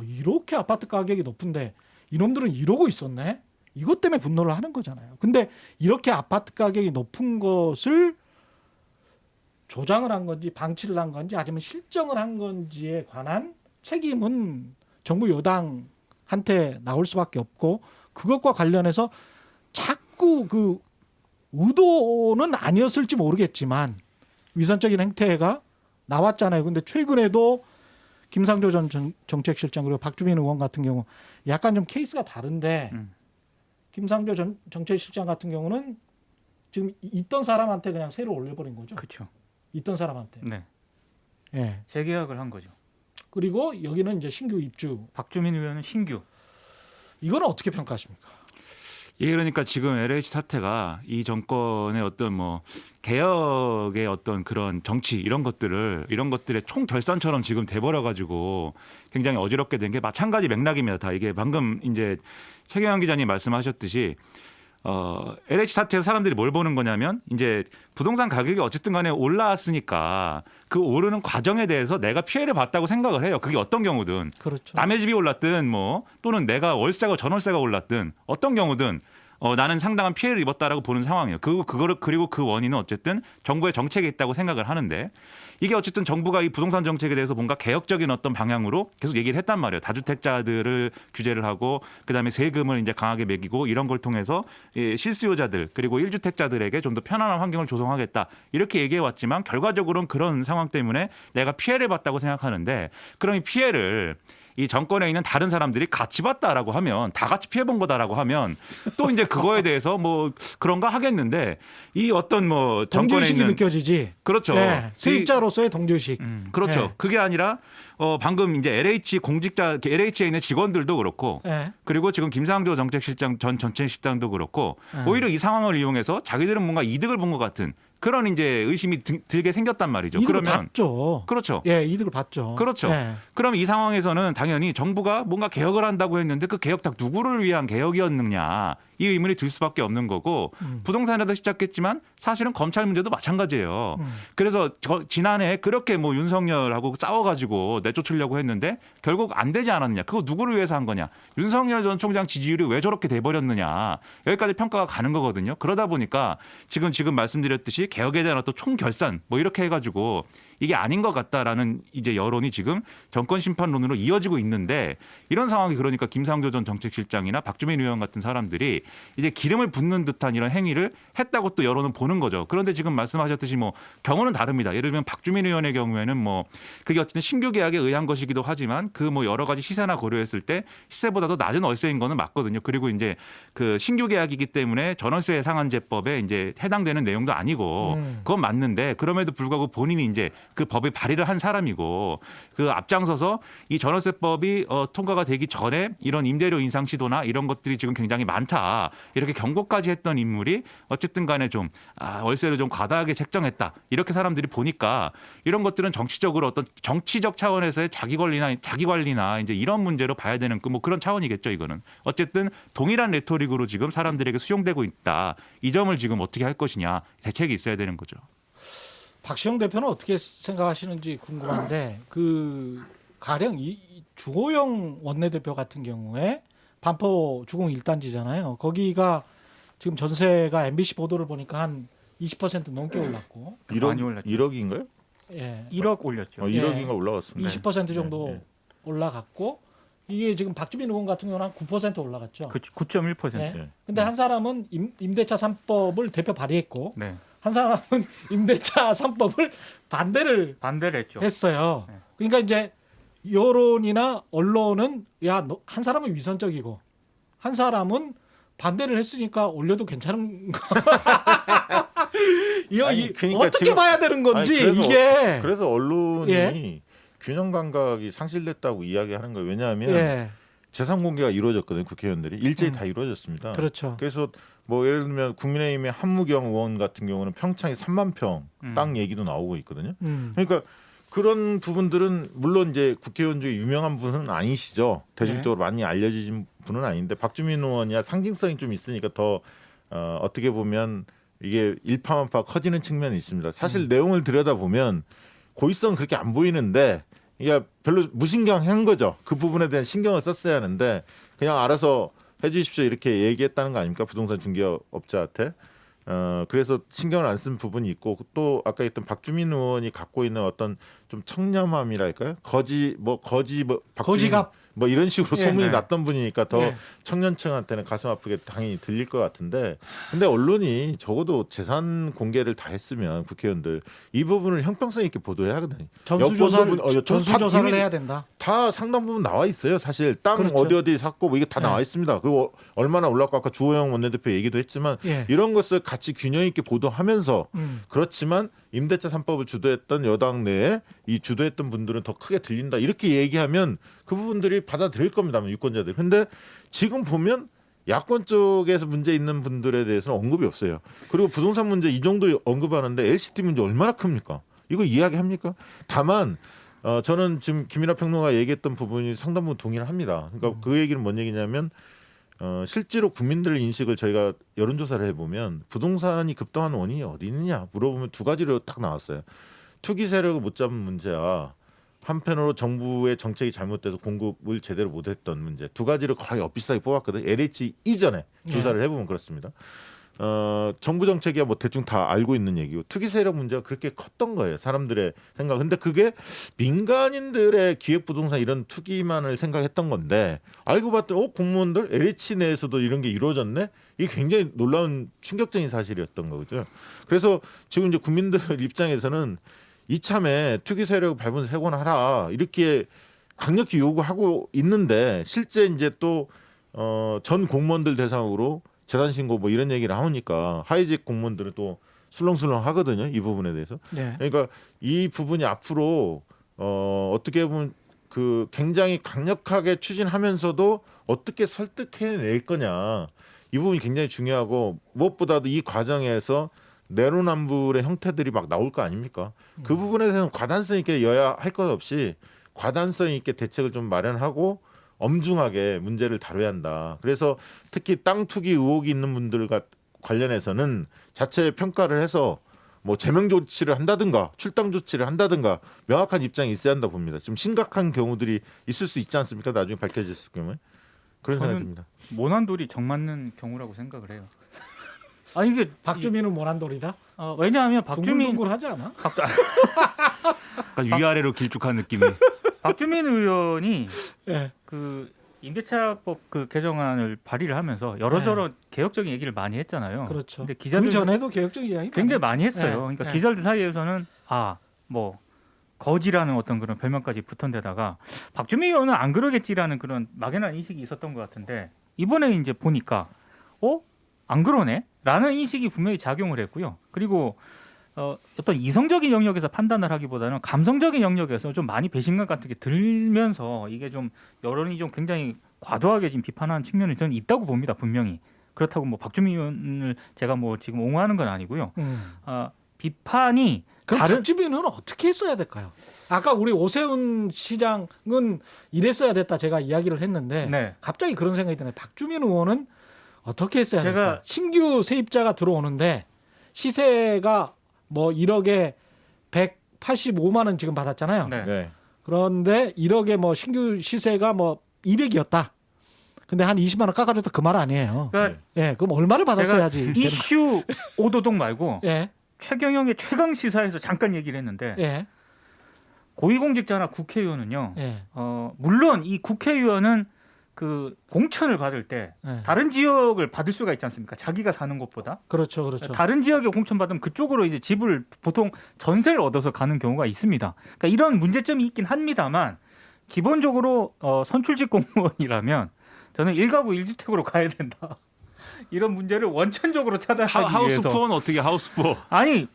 S2: 이렇게 아파트 가격이 높은데 이놈들은 이러고 있었네. 이것 때문에 분노를 하는 거잖아요. 근데 이렇게 아파트 가격이 높은 것을 조장을 한 건지 방치를 한 건지 아니면 실정을 한 건지에 관한 책임은 정부 여당한테 나올 수밖에 없고 그것과 관련해서 자꾸 그 의도는 아니었을지 모르겠지만 위선적인 행태가 나왔잖아요. 근데 최근에도 김상조 전 정책실장 그리고 박주민 의원 같은 경우 약간 좀 케이스가 다른데 김상조 전 정책실장 같은 경우는 지금 있던 사람한테 그냥 새로 올려버린 거죠.
S4: 그렇죠.
S2: 있던 사람한테.
S4: 네.
S2: 예.
S4: 재계약을 한 거죠.
S2: 그리고 여기는 이제 신규 입주.
S4: 박주민 의원은 신규.
S2: 이거는 어떻게 평가하십니까?
S1: 예, 그러니까 지금 LH 사태가 이 정권의 어떤 뭐 개혁의 어떤 그런 정치 이런 것들의 총결산처럼 지금 돼버려 가지고 굉장히 어지럽게 된 게 마찬가지 맥락입니다. 다 이게 방금 이제 최경환 기자님 말씀하셨듯이 LH 사태에서 사람들이 뭘 보는 거냐면 이제 부동산 가격이 어쨌든 간에 올라왔으니까 그 오르는 과정에 대해서 내가 피해를 봤다고 생각을 해요. 그게 어떤 경우든
S2: 그렇죠.
S1: 남의 집이 올랐든 뭐 또는 내가 월세가 전월세가 올랐든 어떤 경우든 나는 상당한 피해를 입었다라고 보는 상황이에요. 그리고 그 원인은 어쨌든 정부의 정책에 있다고 생각을 하는데 이게 어쨌든 정부가 이 부동산 정책에 대해서 뭔가 개혁적인 어떤 방향으로 계속 얘기를 했단 말이에요. 다주택자들을 규제를 하고 그다음에 세금을 이제 강하게 매기고 이런 걸 통해서 실수요자들 그리고 1주택자들에게 좀 더 편안한 환경을 조성하겠다. 이렇게 얘기해 왔지만 결과적으로는 그런 상황 때문에 내가 피해를 봤다고 생각하는데 그럼 이 피해를 이 정권에 있는 다른 사람들이 같이 봤다라고 하면 다 같이 피해본 거다라고 하면 또 이제 그거에 대해서 뭐 그런가 하겠는데 이 어떤 뭐 정권에
S2: 동조의식이
S1: 있는
S2: 느껴지지.
S1: 그렇죠.
S2: 네, 세입자로서의 동조의식.
S1: 그렇죠.
S2: 네.
S1: 그게 아니라 방금 이제 LH에 있는 직원들도 그렇고
S2: 네.
S1: 그리고 지금 김상조 정책실장 전 정책실장도 그렇고
S2: 네.
S1: 오히려 이 상황을 이용해서 자기들은 뭔가 이득을 본 것 같은 그런 이제 의심이 들게 생겼단 말이죠.
S2: 이득을
S1: 그러면
S2: 받죠.
S1: 그렇죠.
S2: 예, 이득을 받죠.
S1: 그렇죠.
S2: 네.
S1: 그럼 이 상황에서는 당연히 정부가 뭔가 개혁을 한다고 했는데 그 개혁 다 누구를 위한 개혁이었느냐 이 의문이 들 수밖에 없는 거고 부동산에도 시작했지만 사실은 검찰 문제도 마찬가지예요. 그래서 지난해 그렇게 뭐 윤석열하고 싸워가지고 내쫓으려고 했는데 결국 안 되지 않았느냐. 그거 누구를 위해서 한 거냐. 윤석열 전 총장 지지율이 왜 저렇게 돼버렸느냐. 여기까지 평가가 가는 거거든요. 그러다 보니까 지금 말씀드렸듯이 개혁에 대한 어떤 총결산 뭐 이렇게 해가지고 이게 아닌 것 같다라는 이제 여론이 지금 정권 심판론으로 이어지고 있는데 이런 상황이 그러니까 김상조 전 정책실장이나 박주민 의원 같은 사람들이 이제 기름을 붓는 듯한 이런 행위를 했다고 또 여론은 보는 거죠. 그런데 지금 말씀하셨듯이 뭐 경우는 다릅니다. 예를 들면 박주민 의원의 경우에는 뭐 그게 어쨌든 신규 계약에 의한 것이기도 하지만 그 뭐 여러 가지 시세나 고려했을 때 시세보다도 낮은 월세인 거는 맞거든요. 그리고 이제 그 신규 계약이기 때문에 전월세 상한제법에 이제 해당되는 내용도 아니고 그건 맞는데 그럼에도 불구하고 본인이 이제 그 법에 발의를 한 사람이고 그 앞장서서 이 전월세법이 통과가 되기 전에 이런 임대료 인상 시도나 이런 것들이 지금 굉장히 많다. 이렇게 경고까지 했던 인물이 어쨌든 간에 좀 월세를 좀 과다하게 책정했다. 이렇게 사람들이 보니까 이런 것들은 정치적으로 어떤 정치적 차원에서의 자기 관리나 이제 이런 문제로 봐야 되는 뭐 그런 차원이겠죠. 이거는 어쨌든 동일한 레토릭으로 지금 사람들에게 수용되고 있다. 이 점을 지금 어떻게 할 것이냐 대책이 있어야 되는 거죠.
S2: 박시영 대표는 어떻게 생각하시는지 궁금한데 그 가령 이 주호영 원내대표 같은 경우에 반포 주공 1단지잖아요. 거기가 지금 전세가 MBC 보도를 보니까 한 20% 넘게 올랐고
S3: 1억,
S4: 많이 올랐죠.
S3: 1억인가요?
S2: 예.
S4: 1억 올렸죠.
S3: 1억인가 올라갔습니다.
S2: 20% 정도
S3: 네, 네.
S2: 올라갔고 이게 지금 박주민 의원 같은 경우는 한 9% 올라갔죠.
S4: 9.1%.
S2: 네. 근데 한 사람은 임대차 3법을 대표 발의했고
S4: 네.
S2: 한 사람은 임대차 3법을 반대를
S4: 했죠.
S2: 했어요.
S4: 네.
S2: 그러니까 이제 여론이나 언론은 한 사람은 위선적이고 한 사람은 반대를 했으니까 올려도 괜찮은 거.
S3: 아니, 그러니까
S2: 어떻게
S3: 지금-
S2: 봐야 되는 건지 이게.
S3: 그래서 언론이
S2: 예.
S3: 균형 감각이 상실됐다고 이야기하는 거예요. 왜냐하면
S2: 예.
S3: 재산 공개가 이루어졌거든요. 국회의원들이 일제히 다 이루어졌습니다.
S2: 그렇죠.
S3: 그래서 뭐 예를 들면 국민의힘의 한무경 의원 같은 경우는 평창에 3만 평 땅 얘기도 나오고 있거든요. 그러니까 그런 부분들은 물론 이제 국회의원 중에 유명한 분은 아니시죠. 대중적으로 많이 알려진 분은 아닌데 박주민 의원이야 상징성이 좀 있으니까 더 어떻게 보면 이게 일파만파 커지는 측면이 있습니다. 사실 내용을 들여다보면 고의성 그렇게 안 보이는데 이게 별로 무신경한 거죠. 그 부분에 대한 신경을 썼어야 하는데 그냥 알아서 해주십시오 이렇게 얘기했다는 거 아닙니까? 부동산 중개업자한테. 그래서 신경을 안 쓴 부분이 있고 또 아까 했던 박주민 의원이 갖고 있는 어떤 좀 청렴함이랄까요?
S2: 거지갑.
S3: 뭐 이런 식으로
S2: 예.
S3: 소문이
S1: 네.
S3: 났던 분이니까 더
S2: 예.
S3: 청년층한테는 가슴 아프게 당연히 들릴 것 같은데 근데 언론이 적어도 재산 공개를 다 했으면 국회의원들 이 부분을 형평성 있게 보도해야 하거든요.
S2: 전수조사를
S3: 다
S2: 해야 된다.
S3: 다 상당 부분 나와 있어요. 사실 땅
S2: 그렇죠.
S3: 어디 샀고 뭐 이게 다
S2: 네.
S3: 나와 있습니다. 그리고 얼마나 올랐고 아까 주호영 원내대표 얘기도 했지만
S2: 예.
S3: 이런 것을 같이 균형 있게 보도하면서
S2: 음.
S3: 그렇지만 임대차 3법을 주도했던 여당 내에 이 주도했던 분들은 더 크게 들린다. 이렇게 얘기하면 그 부분들이 받아들일 겁니다. 유권자들. 근데 지금 보면 야권 쪽에서 문제 있는 분들에 대해서는 언급이 없어요. 그리고 부동산 문제 이 정도 언급하는데 LCT 문제 얼마나 큽니까? 이거 이야기합니까? 다만 저는 지금 김민하 평론가가 얘기했던 부분이 상당 부분 동의를 합니다. 그러니까 그 얘기는 뭔 얘기냐면 실제로 국민들 인식을 저희가 여론조사를 해보면 부동산이 급등하는 원인이 어디 있느냐 물어보면 두 가지로 딱 나왔어요. 투기 세력을 못 잡은 문제와 한편으로 정부의 정책이 잘못돼서 공급을 제대로 못했던 문제 두 가지를 거의 엇비슷하게 뽑았거든요. LH 이전에 조사를 해보면 그렇습니다. 정부 정책이야 뭐 대충 다 알고 있는 얘기고 투기 세력 문제가 그렇게 컸던 거예요. 사람들의 생각. 근데 그게 민간인들의 기획 부동산 이런 투기만을 생각했던 건데 알고 봤더니 공무원들 LH 내에서도 이런 게 이루어졌네. 이게 굉장히 놀라운 충격적인 사실이었던 거죠. 그래서 지금 이제 국민들 입장에서는 이참에 투기 세력을 밟으면서 해고하라 이렇게 강력히 요구하고 있는데 실제 이제 또 전 공무원들 대상으로 재산 신고 뭐 이런 얘기를 하니까 하이직 공무원들은 또 술렁술렁 하거든요. 이 부분에 대해서.
S2: 네.
S3: 그러니까 이 부분이 앞으로 어떻게 보면 그 굉장히 강력하게 추진하면서도 어떻게 설득해낼 거냐. 이 부분이 굉장히 중요하고 무엇보다도 이 과정에서 내로남불의 형태들이 막 나올 거 아닙니까? 그 부분에 대해서는 과단성 있게 여야 할 것 없이 과단성 있게 대책을 좀 마련하고 엄중하게 문제를 다뤄야 한다. 그래서 특히 땅 투기 의혹이 있는 분들과 관련해서는 자체 평가를 해서 뭐 제명 조치를 한다든가 출당 조치를 한다든가 명확한 입장이 있어야 한다 봅니다. 좀 심각한 경우들이 있을 수 있지 않습니까? 나중에 밝혀졌을 경우에 그런 생각이 듭니다.
S4: 모난돌이 정맞는 경우라고 생각을 해요. 아 이게
S2: 박주민은 모난돌이다.
S4: 왜냐하면 박주민
S2: 둥글둥글하지 않아?
S1: 약간 위아래로 길쭉한 느낌이.
S4: 박주민 의원이
S2: 예.
S4: 그 임대차법 그 개정안을 발의를 하면서 여러저러 개혁적인 얘기를 많이 했잖아요.
S2: 그렇죠.
S4: 근데
S2: 그
S4: 기자들
S2: 전에도 개혁적인 이야기
S4: 굉장히 많이 했어요.
S2: 네.
S4: 그러니까
S2: 네.
S4: 기자들 사이에서는 뭐 거지라는 어떤 그런 별명까지 붙은 데다가 박주민 의원은 안 그러겠지라는 그런 막연한 인식이 있었던 것 같은데 이번에 이제 보니까 안 그러네? 라는 인식이 분명히 작용을 했고요. 그리고 어떤 이성적인 영역에서 판단을 하기보다는 감성적인 영역에서 좀 많이 배신감 같은 게 들면서 이게 좀 여론이 좀 굉장히 과도하게 지금 비판하는 측면이 저는 있다고 봅니다. 분명히. 그렇다고 뭐 박주민 의원을 제가 뭐 지금 옹호하는 건 아니고요. 비판이
S2: 그럼
S4: 다른
S2: 박주민은 어떻게 했어야 될까요? 아까 우리 오세훈 시장은 이랬어야 됐다 제가 이야기를 했는데
S4: 네.
S2: 갑자기 그런 생각이 드네요. 박주민 의원은 어떻게 했어야
S4: 제가-
S2: 될까? 신규 세입자가 들어오는데 시세가 뭐 1억에 185만 원 지금 받았잖아요.
S4: 네.
S3: 네.
S2: 그런데 1억에 뭐 신규 시세가 뭐 200이었다. 근데 한 20만 원 깎아줬다 그 말 아니에요.
S4: 그러니까
S2: 예, 그럼 얼마를 받았어야지?
S4: 이슈 오도독 말고
S2: 예,
S4: 최경영의 최강 시사에서 잠깐 얘기를 했는데
S2: 예,
S4: 고위공직자나 국회의원은요.
S2: 예,
S4: 물론 이 국회의원은 그 공천을 받을 때
S2: 예.
S4: 다른 지역을 받을 수가 있지 않습니까? 자기가 사는 곳보다
S2: 그렇죠, 그렇죠.
S4: 다른 지역에 공천 받으면 그쪽으로 이제 집을 보통 전세를 얻어서 가는 경우가 있습니다. 그러니까 이런 문제점이 있긴 합니다만 기본적으로 선출직 공무원이라면 저는 1가구 1주택으로 가야 된다. 이런 문제를 원천적으로 차단하기 위해서.
S1: 하우스푸어는 어떻게 하우스푸어?
S4: 아니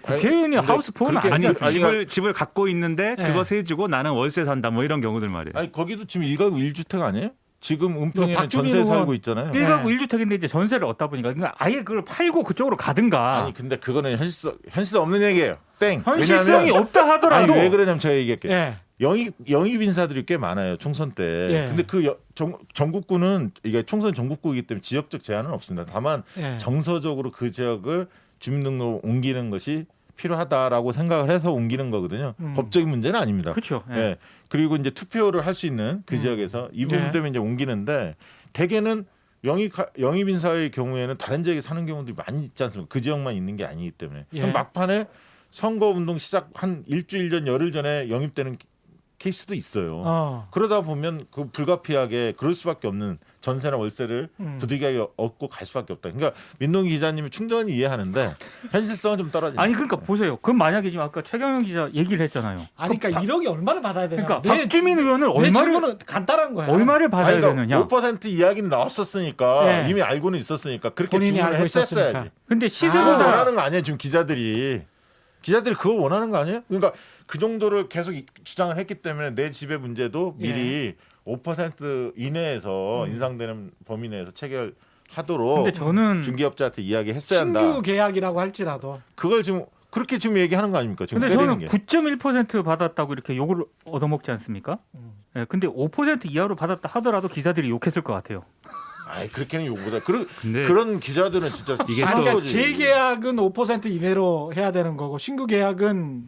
S4: 국회의원이
S3: 근데
S4: 하우스푸어는
S3: 그렇게-
S4: 아니야.
S1: 아니 집을 갖고 있는데
S2: 네.
S1: 그거 세주고 나는 월세 산다 뭐 이런 경우들 말이에요.
S3: 아니 거기도 지금 1가구 1주택 아니에요? 지금 은평에는
S2: 박주민
S3: 전세
S2: 의원-
S3: 살고 있잖아요.
S4: 1가구
S2: 네.
S4: 1주택인데 이제 전세를 얻다 보니까 그러니까 아예 그걸 팔고 그쪽으로 가든가.
S3: 아니 근데 그거는 현실성 없는 얘기예요. 땡.
S4: 현실성이
S3: 왜냐하면-
S4: 없다 하더라도
S3: 아니 왜 그러냐면 제가 얘기할게요.
S2: 예.
S3: 영입 인사들이 꽤 많아요 총선 때.
S2: 예.
S3: 근데 그 전국구는 이게 총선 전국구이기 때문에 지역적 제한은 없습니다. 다만
S2: 예.
S3: 정서적으로 그 지역을 주민등록으로 옮기는 것이 필요하다라고 생각을 해서 옮기는 거거든요. 법적인 문제는 아닙니다.
S4: 그렇죠. 예.
S3: 예. 그리고 이제 투표를 할 수 있는 그 지역에서 이 부분
S2: 예.
S3: 때문에 이제 옮기는데 대개는 영입 인사의 경우에는 다른 지역에 사는 경우들이 많이 있지 않습니까? 그 지역만 있는 게 아니기 때문에.
S2: 예.
S3: 그럼 막판에 선거 운동 시작 한 일주일 전 열흘 전에 영입되는 케이스도 있어요. 그러다 보면 그 불가피하게 그럴 수밖에 없는 전세나 월세를 부득이하게 얻고 갈 수밖에 없다. 그러니까 민동기 기자님이 충분히 이해하는데 현실성은 좀 떨어진다.
S4: 아니 그러니까 보세요. 그럼 만약에 지금 아까 최경영 기자 얘기를 했잖아요.
S2: 아니 그러니까 1억이 얼마를 받아야 되냐.
S4: 그러니까 박주민 의원은
S2: 내
S4: 얼마를
S2: 질문은 간단한 거야.
S4: 얼마를 받아야
S3: 아니, 그러니까
S4: 되느냐.
S3: 5% 이야기는 나왔었으니까
S2: 예.
S3: 이미 알고는 있었으니까 그렇게
S2: 본인이
S3: 주문을
S2: 알고
S3: 했었어야지.
S2: 있었으니까.
S4: 근데
S3: 그거
S4: 시세보다
S3: 원하는 거 아니에요 지금 기자들이 그거 원하는 거 아니에요? 그러니까 그 정도를 계속 주장을 했기 때문에 내 집의 문제도 미리 5% 이내에서 인상되는 범위 내에서 체결하도록
S4: 근데 저는
S3: 중개업자한테 이야기했어야 한다.
S2: 신규 계약이라고 할지라도
S3: 그걸 지금 그렇게 지금 얘기하는 거 아닙니까? 지금
S4: 근데
S3: 때리는
S4: 저는
S3: 게.
S4: 9.1% 받았다고 이렇게 욕을 얻어먹지 않습니까? 예, 근데 5% 이하로 받았다 하더라도 기자들이 욕했을 것 같아요.
S3: 아이 그렇게는 요구보다
S1: 근데
S3: 그런 기자들은 진짜
S1: 이게
S2: 아니,
S1: 또-
S2: 그러니까 재계약은 5% 이내로 해야 되는 거고 신규 계약은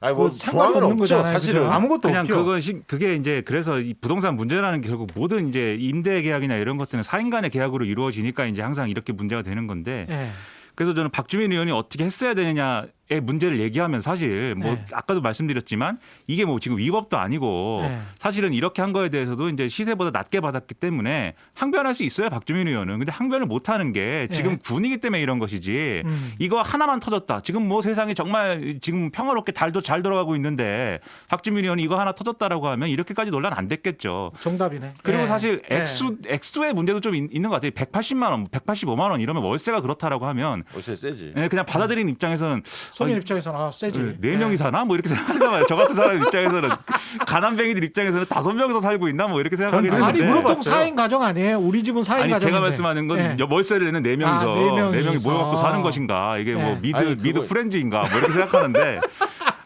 S3: 아니 뭐
S2: 그 상관이
S3: 조항은
S2: 없는
S3: 없죠
S2: 거잖아요,
S3: 사실은.
S2: 그죠?
S4: 아무것도
S1: 그냥
S4: 없죠.
S1: 그게 이제 그래서 이 부동산 문제라는 게 결국 모든 이제 임대 계약이나 이런 것들은 사인 간의 계약으로 이루어지니까 이제 항상 이렇게 문제가 되는 건데
S2: 예.
S1: 그래서 저는 박주민 의원이 어떻게 했어야 되느냐의 문제를 얘기하면 사실 뭐
S2: 네.
S1: 아까도 말씀드렸지만 이게 뭐 지금 위법도 아니고
S2: 네.
S1: 사실은 이렇게 한 거에 대해서도 이제 시세보다 낮게 받았기 때문에 항변할 수 있어요 박주민 의원은. 근데 항변을 못 하는 게 지금
S2: 네.
S1: 분위기 때문에 이런 것이지 이거 하나만 터졌다. 지금 뭐 세상이 정말 지금 평화롭게 달도 잘 돌아가고 있는데 박주민 의원이 이거 하나 터졌다라고 하면 이렇게까지 논란 안 됐겠죠.
S2: 정답이네.
S1: 그리고
S2: 예.
S1: 사실
S2: 예.
S1: 액수의 문제도 좀 있는 것 같아요. 180만 원, 185만 원 이러면 월세가 그렇다라고 하면
S3: 월세 세지.
S1: 그냥 받아들이는 입장에서는
S2: 소민 입장에서는 세지.
S1: 네 명이 사나 뭐 이렇게 생각한단 말이에요. 저 같은 사람 입장에서는 가난뱅이들 입장에서는 5명이서 살고 있나 뭐 이렇게 생각하게
S4: 전
S2: 아니
S1: 되는데
S2: 보통 4인 가정 아니에요? 우리 집은 4인
S1: 아니
S2: 가정인데.
S1: 제가 말씀하는 건
S2: 예.
S1: 월세를 내는 4명이서
S2: 아, 네 명이서.
S1: 모여갖고 사는 것인가 이게 뭐
S2: 예.
S3: 아니,
S1: 미드
S3: 그거-
S1: 프렌즈인가 뭐 이렇게 생각하는데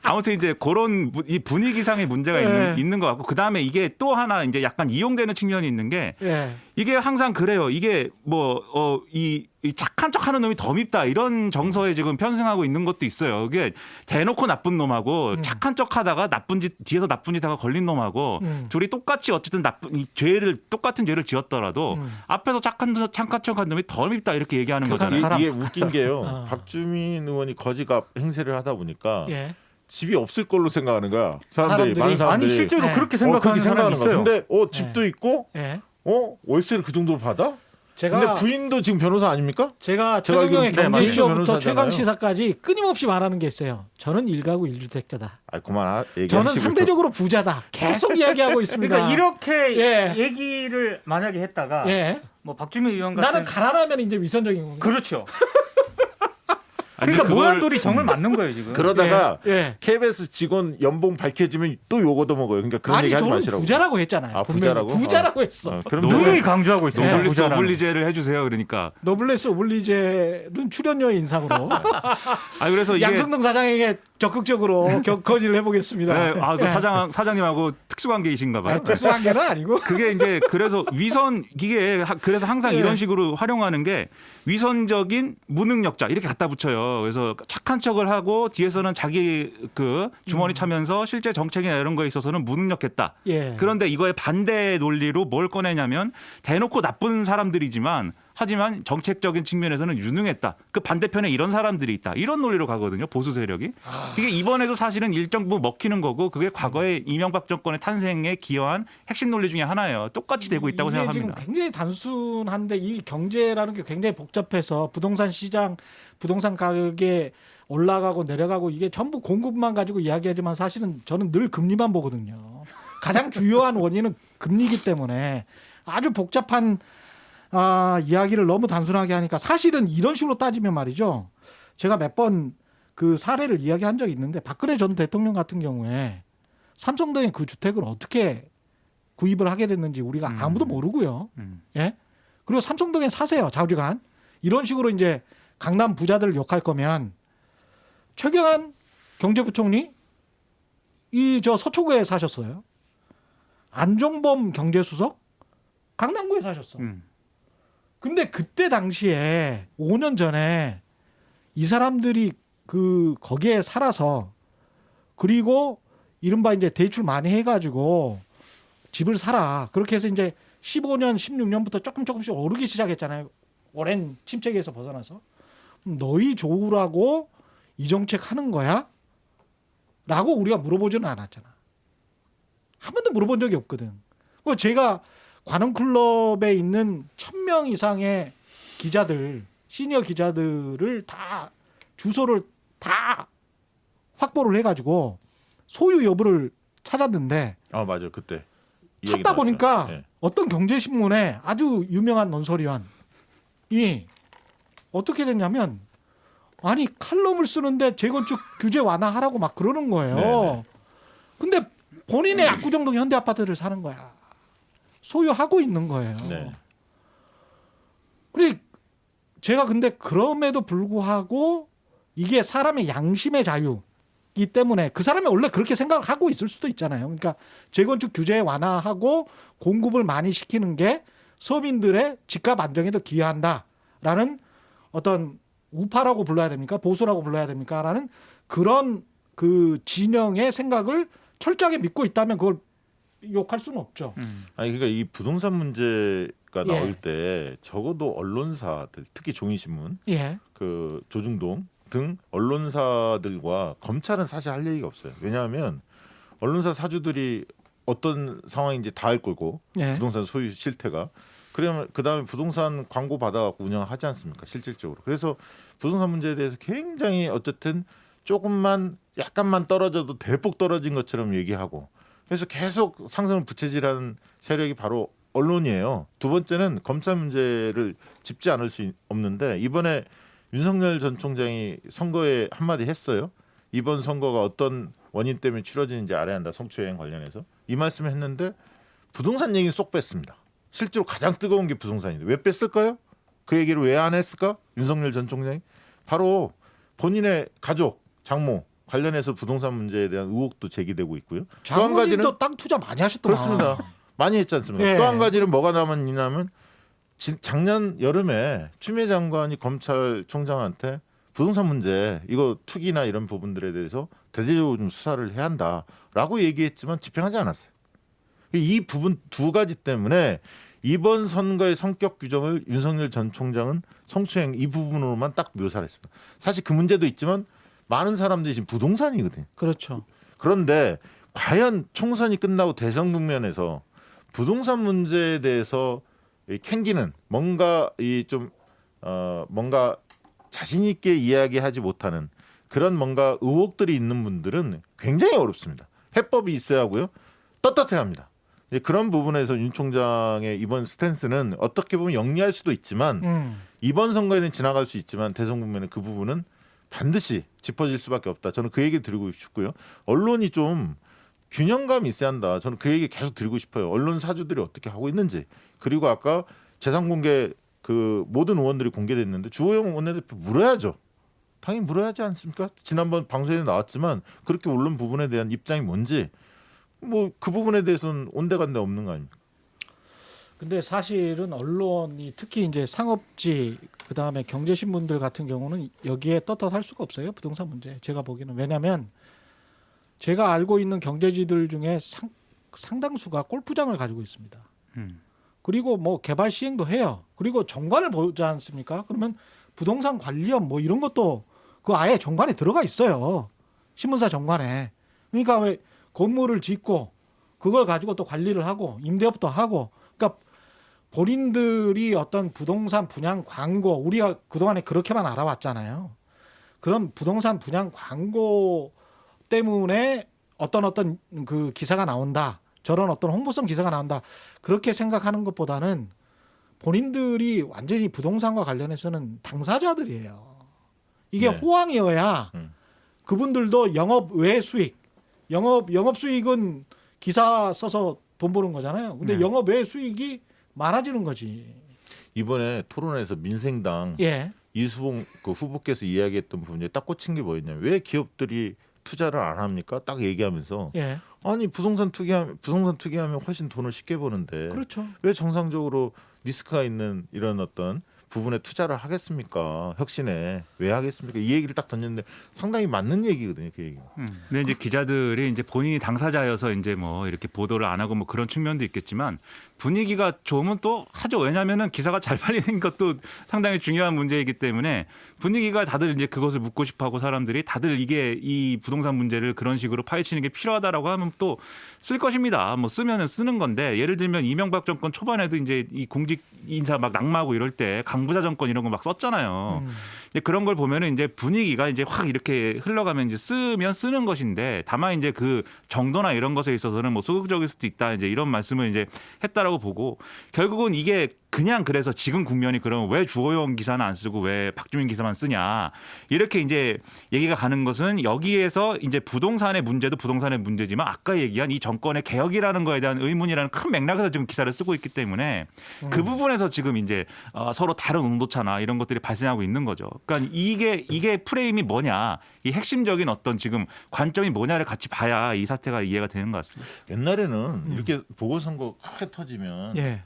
S1: 아무튼 이제 그런 이 분위기상의 문제가
S2: 예.
S1: 있는 것 같고 그 다음에 이게 또 하나 이제 약간 이용되는 측면이 있는 게
S2: 예.
S1: 이게 항상 그래요. 이게 뭐 이 착한 척하는 놈이 더 밉다 이런 정서에 지금 편승하고 있는 것도 있어요. 이게 대놓고 나쁜 놈하고 착한 척하다가 뒤에서 나쁜 짓 하고 걸린 놈하고 둘이 똑같이 어쨌든 똑같은 죄를 지었더라도 앞에서 착한 척한 놈이 더 밉다 이렇게 얘기하는
S4: 그러니까
S1: 거잖아요.
S4: 사람
S3: 이게 웃긴 게요.
S2: 어.
S3: 박주민 의원이 거지갑 행세를 하다 보니까
S2: 예.
S3: 집이 없을 걸로 생각하는 거야. 많은
S2: 사람들이?
S3: 사람들이.
S4: 아니 실제로
S2: 네.
S4: 그렇게 생각하는 사람이 있어요.
S3: 근데 집도 있고
S2: 예.
S3: 월세를 그 정도로 받아?
S2: 제가
S3: 근데 부인도 지금 변호사 아닙니까?
S2: 제가
S3: 제가
S2: 최경영의
S4: 알기로는- 네,
S2: 경제쇼부터
S3: 변호사잖아요.
S2: 최강 시사까지 끊임없이 말하는 게 있어요. 저는 1가구 1주택자다.
S3: 아 그만
S2: 저는
S3: 얘기하시고.
S2: 상대적으로 부자다. 계속 이야기하고 있습니다.
S4: 그러니까 이렇게
S2: 예.
S4: 얘기를 만약에 했다가
S2: 예.
S4: 뭐 박주민 의원 같은
S2: 나는 가난하면 이제 위선적인 건가?
S4: 그렇죠.
S1: 아니,
S4: 그러니까
S1: 그걸-
S4: 모란돌이 정을 맞는 거예요 지금.
S3: 그러다가
S2: 예.
S3: KBS 직원 연봉 밝혀지면 또 요거도 먹어요. 그러니까 그런
S2: 아니
S3: 얘기 하지
S2: 저는
S3: 마시라고.
S2: 부자라고 했잖아요.
S3: 아,
S2: 분명히.
S3: 부자라고?
S2: 부자라고 했어.
S3: 그럼
S4: 누누이 강조하고 있어요.
S2: 네.
S1: 노블리스
S4: 부자라는.
S1: 오블리제를 해주세요. 그러니까.
S2: 노블레스 오블리제는 출연료의 인상으로
S1: 아 그래서 이게
S2: 양승동 사장에게 적극적으로 건의를 해보겠습니다.
S1: 네, 그
S2: 예.
S1: 사장님하고 특수관계이신가 봐요.
S2: 아니, 특수한 게는 아니고.
S1: 그게 이제 그래서 그래서 항상
S2: 예.
S1: 이런 식으로 활용하는 게 위선적인 무능력자 이렇게 갖다 붙여요. 그래서 착한 척을 하고 뒤에서는 자기 그 주머니 차면서 실제 정책이나 이런 거에 있어서는 무능력했다.
S2: 예.
S1: 그런데 이거의 반대 논리로 뭘 꺼내냐면 대놓고 나쁜 사람들이지만 하지만 정책적인 측면에서는 유능했다. 그 반대편에 이런 사람들이 있다. 이런 논리로 가거든요. 보수 세력이. 이게 이번에도 사실은 일정 부분 먹히는 거고 그게 과거에 이명박 정권의 탄생에 기여한 핵심 논리 중에 하나예요. 똑같이 되고 있다고
S2: 이게
S1: 생각합니다.
S2: 지금 굉장히 단순한데 이 경제라는 게 굉장히 복잡해서 부동산 시장, 부동산 가격에 올라가고 내려가고 이게 전부 공급만 가지고 이야기하지만 사실은 저는 늘 금리만 보거든요. 가장 주요한 원인은 금리이기 때문에 아주 복잡한 이야기를 너무 단순하게 하니까 사실은 이런 식으로 따지면 말이죠. 제가 몇 번 그 사례를 이야기한 적이 있는데 박근혜 전 대통령 같은 경우에 삼성동의 그 주택을 어떻게 구입을 하게 됐는지 우리가 아무도 모르고요. 예? 그리고 삼성동에 사세요. 좌우지간. 이런 식으로 이제 강남 부자들을 욕할 거면 최경환 경제부총리 이 저 서초구에 사셨어요. 안종범 경제수석 강남구에 사셨어. 근데 그때 당시에 5년 전에 이 사람들이 그 거기에 살아서 그리고 이른바 이제 대출 많이 해가지고 집을 사라. 그렇게 해서 이제 15년, 16년부터 조금씩 오르기 시작했잖아요. 오랜 침체기에서 벗어나서. 너희 좋으라고 이 정책 하는 거야? 라고 우리가 물어보지는 않았잖아. 한 번도 물어본 적이 없거든. 제가 관훈클럽에 있는 1000명 이상의 기자들, 시니어 기자들을 다 주소를 다 확보를 해가지고 소유 여부를 찾았는데
S3: 맞아요. 그때
S2: 찾다 보니까
S3: 네.
S2: 어떤 경제신문에 아주 유명한 논설위원이 어떻게 됐냐면 아니 칼럼을 쓰는데 재건축 규제 완화하라고 막 그러는 거예요.
S3: 네네.
S2: 근데 본인의 압구정동 현대아파트를 사는 거야. 소유하고 있는 거예요.
S3: 네.
S2: 그리고 제가 근데 그럼에도 불구하고 이게 사람의 양심의 자유이기 때문에 그 사람이 원래 그렇게 생각을 하고 있을 수도 있잖아요. 그러니까 재건축 규제 완화하고 공급을 많이 시키는 게 서민들의 집값 안정에도 기여한다라는 어떤 우파라고 불러야 됩니까? 보수라고 불러야 됩니까? 라는 그런 그 진영의 생각을 철저하게 믿고 있다면 그걸 욕할 수는 없죠.
S3: 아니 그러니까 이 부동산 문제가
S2: 예.
S3: 나올 때 적어도 언론사들 특히 종이신문
S2: 예.
S3: 그 조중동 등 언론사들과 검찰은 사실 할 얘기가 없어요. 왜냐하면 언론사 사주들이 어떤 상황인지 다 알 거고
S2: 예.
S3: 부동산 소유 실태가 그러면 그다음에 부동산 광고 받아갖고 운영하지 않습니까? 실질적으로. 그래서 부동산 문제에 대해서 굉장히 어쨌든 약간만 떨어져도 대폭 떨어진 것처럼 얘기하고 그래서 계속 상승을 부채질하는 세력이 바로 언론이에요. 두 번째는 검찰 문제를 짚지 않을 수 없는데 이번에 윤석열 전 총장이 선거에 한마디 했어요. 이번 선거가 어떤 원인 때문에 치러지는지 알아야 한다. 성추행 관련해서. 이 말씀을 했는데 부동산 얘기는 쏙 뺐습니다. 실제로 가장 뜨거운 게 부동산인데 왜 뺐을까요? 그 얘기를 왜 안 했을까? 윤석열 전 총장이. 바로 본인의 가족, 장모 관련해서 부동산 문제에 대한 의혹도 제기되고 있고요. 또 한 가지는
S2: 장모님도 땅 투자 많이 하셨더만.
S3: 그렇습니다. 많이 했지 않습니까?
S2: 예.
S3: 또 한 가지는 뭐가 남았냐면 작년 여름에 추미애 장관이 검찰총장한테 부동산 문제 이거 투기나 이런 부분들에 대해서 대대적으로 좀 수사를 해야 한다라고 얘기했지만 집행하지 않았어요. 이 부분 두 가지 때문에 이번 선거의 성격 규정을 윤석열 전 총장은 성추행 이 부분으로만 딱 묘사를 했습니다. 사실 그 문제도 있지만 많은 사람들이 지금 부동산이거든요.
S2: 그렇죠.
S3: 그런데 과연 총선이 끝나고 대선 국면에서 부동산 문제에 대해서 캥기는 뭔가 뭔가 자신 있게 이야기하지 못하는 그런 뭔가 의혹들이 있는 분들은 굉장히 어렵습니다. 해법이 있어야 하고요. 떳떳해야 합니다. 그런 부분에서 윤 총장의 이번 스탠스는 어떻게 보면 영리할 수도 있지만 이번 선거에는 지나갈 수 있지만 대선 국면에 그 부분은 반드시 짚어질 수밖에 없다. 저는 그 얘기 드리고 싶고요. 언론이 좀 균형감이 있어야 한다. 저는 그 얘기 계속 드리고 싶어요. 언론 사주들이 어떻게 하고 있는지. 그리고 아까 재산 공개 그 모든 의원들이 공개됐는데 주호영 원내대표 물어야죠. 당연히 물어야지 않습니까? 지난번 방송에 나왔지만 그렇게 언론 부분에 대한 입장이 뭔지 뭐 그 부분에 대해서는 온데간데 없는 거 아닙니까?
S2: 근데 사실은 언론이 특히 이제 상업지 그다음에 경제신문들 같은 경우는 여기에 떳떳할 수가 없어요. 부동산 문제. 제가 보기에는. 왜냐하면 제가 알고 있는 경제지들 중에 상당수가 골프장을 가지고 있습니다. 그리고 뭐 개발 시행도 해요. 그리고 정관을 보지 않습니까? 그러면 부동산 관리업 뭐 이런 것도 그 아예 정관에 들어가 있어요. 신문사 정관에. 그러니까 왜 건물을 짓고 그걸 가지고 또 관리를 하고 임대업도 하고 그러니까 본인들이 어떤 부동산 분양 광고 우리가 그동안에 그렇게만 알아왔잖아요. 그런 부동산 분양 광고 때문에 어떤 그 기사가 나온다. 저런 어떤 홍보성 기사가 나온다 그렇게 생각하는 것보다는 본인들이 완전히 부동산과 관련해서는 당사자들이에요. 이게
S3: 네.
S2: 호황이어야 그분들도 영업 외 수익, 영업 수익은 기사 써서 돈 버는 거잖아요. 근데
S4: 네.
S2: 영업 외 수익이 많아지는 거지.
S3: 이번에 토론회에서 민생당
S2: 예.
S3: 이수봉 그 후보께서 이야기했던 부분에 딱 꽂힌 게 뭐였냐면 왜 기업들이 투자를 안 합니까? 딱 얘기하면서
S2: 예.
S3: 아니 부동산 투기하면 훨씬 돈을 쉽게 버는데
S2: 그렇죠.
S3: 왜 정상적으로 리스크가 있는 이런 어떤 부분에 투자를 하겠습니까? 혁신에 왜 하겠습니까? 이 얘기를 딱 던졌는데 상당히 맞는 얘기거든요, 그 얘기.
S1: 근데 이제 기자들이 이제 본인이 당사자여서 이제 뭐 이렇게 보도를 안 하고 뭐 그런 측면도 있겠지만 분위기가 좋으면 또 하죠. 왜냐하면은 기사가 잘 팔리는 것도 상당히 중요한 문제이기 때문에 분위기가 다들 이제 그것을 묻고 싶어하고 사람들이 다들 이게 이 부동산 문제를 그런 식으로 파헤치는 게 필요하다라고 하면 또 쓸 것입니다. 뭐 쓰면은 쓰는 건데 예를 들면 이명박 정권 초반에도 이제 이 공직 인사 막 낙마하고 이럴 때 강부자 정권 이런 거 막 썼잖아요. 이제 그런 걸 보면은 이제 분위기가 이제 확 이렇게 흘러가면 이제 쓰면 쓰는 것인데 다만 이제 그 정도나 이런 것에 있어서는 뭐 소극적일 수도 있다 이제 이런 말씀을 이제 했다라고 보고 결국은 이게 그냥 그래서 지금 국면이 그러면 왜 주호영 기사는 안 쓰고 왜 박주민 기사만 쓰냐 이렇게 이제 얘기가 가는 것은 여기에서 이제 부동산의 문제도 부동산의 문제지만 아까 얘기한 이 정권의 개혁이라는 거에 대한 의문이라는 큰 맥락에서 지금 기사를 쓰고 있기 때문에 그 부분에서 지금 이제 서로 다른 온도차나 이런 것들이 발생하고 있는 거죠. 그러니까 이게 프레임이 뭐냐 이 핵심적인 어떤 지금 관점이 뭐냐를 같이 봐야 이 사태가 이해가 되는 것 같습니다.
S3: 옛날에는 이렇게 보궐선거 크게 터지면
S2: 예.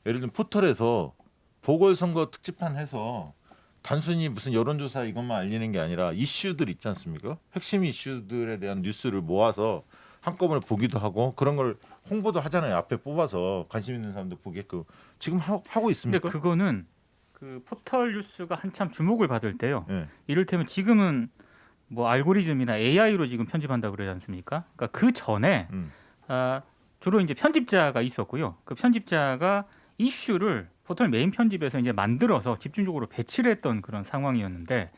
S3: 예를 들면 포털에서 보궐선거 특집판 해서 단순히 무슨 여론조사 이것만 알리는 게 아니라 이슈들 있지 않습니까? 핵심 이슈들에 대한 뉴스를 모아서 한꺼번에 보기도 하고 그런 걸 홍보도 하잖아요. 앞에 뽑아서 관심 있는 사람들 보게끔 지금 하고
S4: 근데
S3: 있습니까?
S4: 그거는 그 포털 뉴스가 한참 주목을 받을 때요.
S3: 예.
S4: 이를테면 지금은 뭐 알고리즘이나 AI로 지금 편집한다 그러지 않습니까? 그러니까 그 전에 주로 이제 편집자가 있었고요. 그 편집자가 이슈를 포털 메인 편집에서 이제 만들어서 집중적으로 배치를 했던 그런 상황이었는데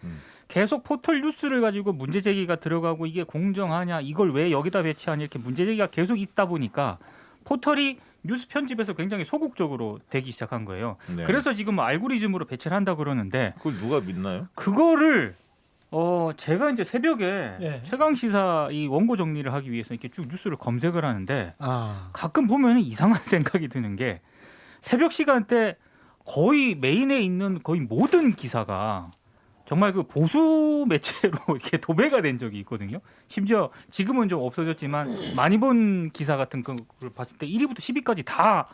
S4: 계속 포털 뉴스를 가지고 문제 제기가 들어가고 이게 공정하냐 이걸 왜 여기다 배치하냐 이렇게 문제 제기가 계속 있다 보니까 포털이 뉴스 편집에서 굉장히 소극적으로 되기 시작한 거예요.
S3: 네.
S4: 그래서 지금 알고리즘으로 배치를 한다 그러는데
S3: 그걸 누가 믿나요?
S4: 그거를 제가 이제 새벽에
S2: 예.
S4: 최강 시사 이 원고 정리를 하기 위해서 이렇게 쭉 뉴스를 검색을 하는데
S2: 아.
S4: 가끔 보면 이상한 생각이 드는 게 새벽 시간대 거의 메인에 있는 거의 모든 기사가 정말 그 보수 매체로 이렇게 도배가 된 적이 있거든요. 심지어 지금은 좀 없어졌지만 많이 본 기사 같은 걸 봤을 때 1위부터 10위까지 다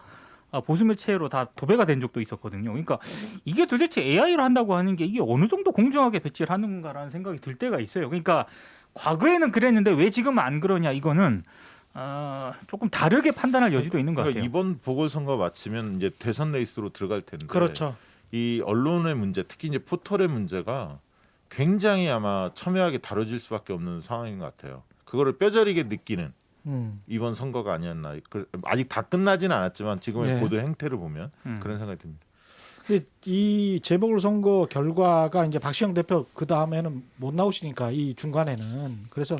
S4: 보수 매체로 다 도배가 된 적도 있었거든요. 그러니까 이게 도대체 AI로 한다고 하는 게 이게 어느 정도 공정하게 배치를 하는 건가라는 생각이 들 때가 있어요. 그러니까 과거에는 그랬는데 왜 지금은 안 그러냐 이거는 조금 다르게 판단할 여지도 있는 것
S3: 그러니까
S4: 같아요.
S3: 이번 보궐선거 마치면 이제 대선 레이스로 들어갈 텐데
S2: 그렇죠.
S3: 이 언론의 문제, 특히 이제 포털의 문제가 굉장히 아마 첨예하게 다뤄질 수밖에 없는 상황인 것 같아요. 그거를 뼈저리게 느끼는 이번 선거가 아니었나. 아직 다 끝나지는 않았지만 지금의
S2: 네.
S3: 보도 행태를 보면 그런 생각이 듭니다.
S2: 근데 이 재보궐선거 결과가 이제 박시영 대표 그 다음에는 못 나오시니까 이 중간에는 그래서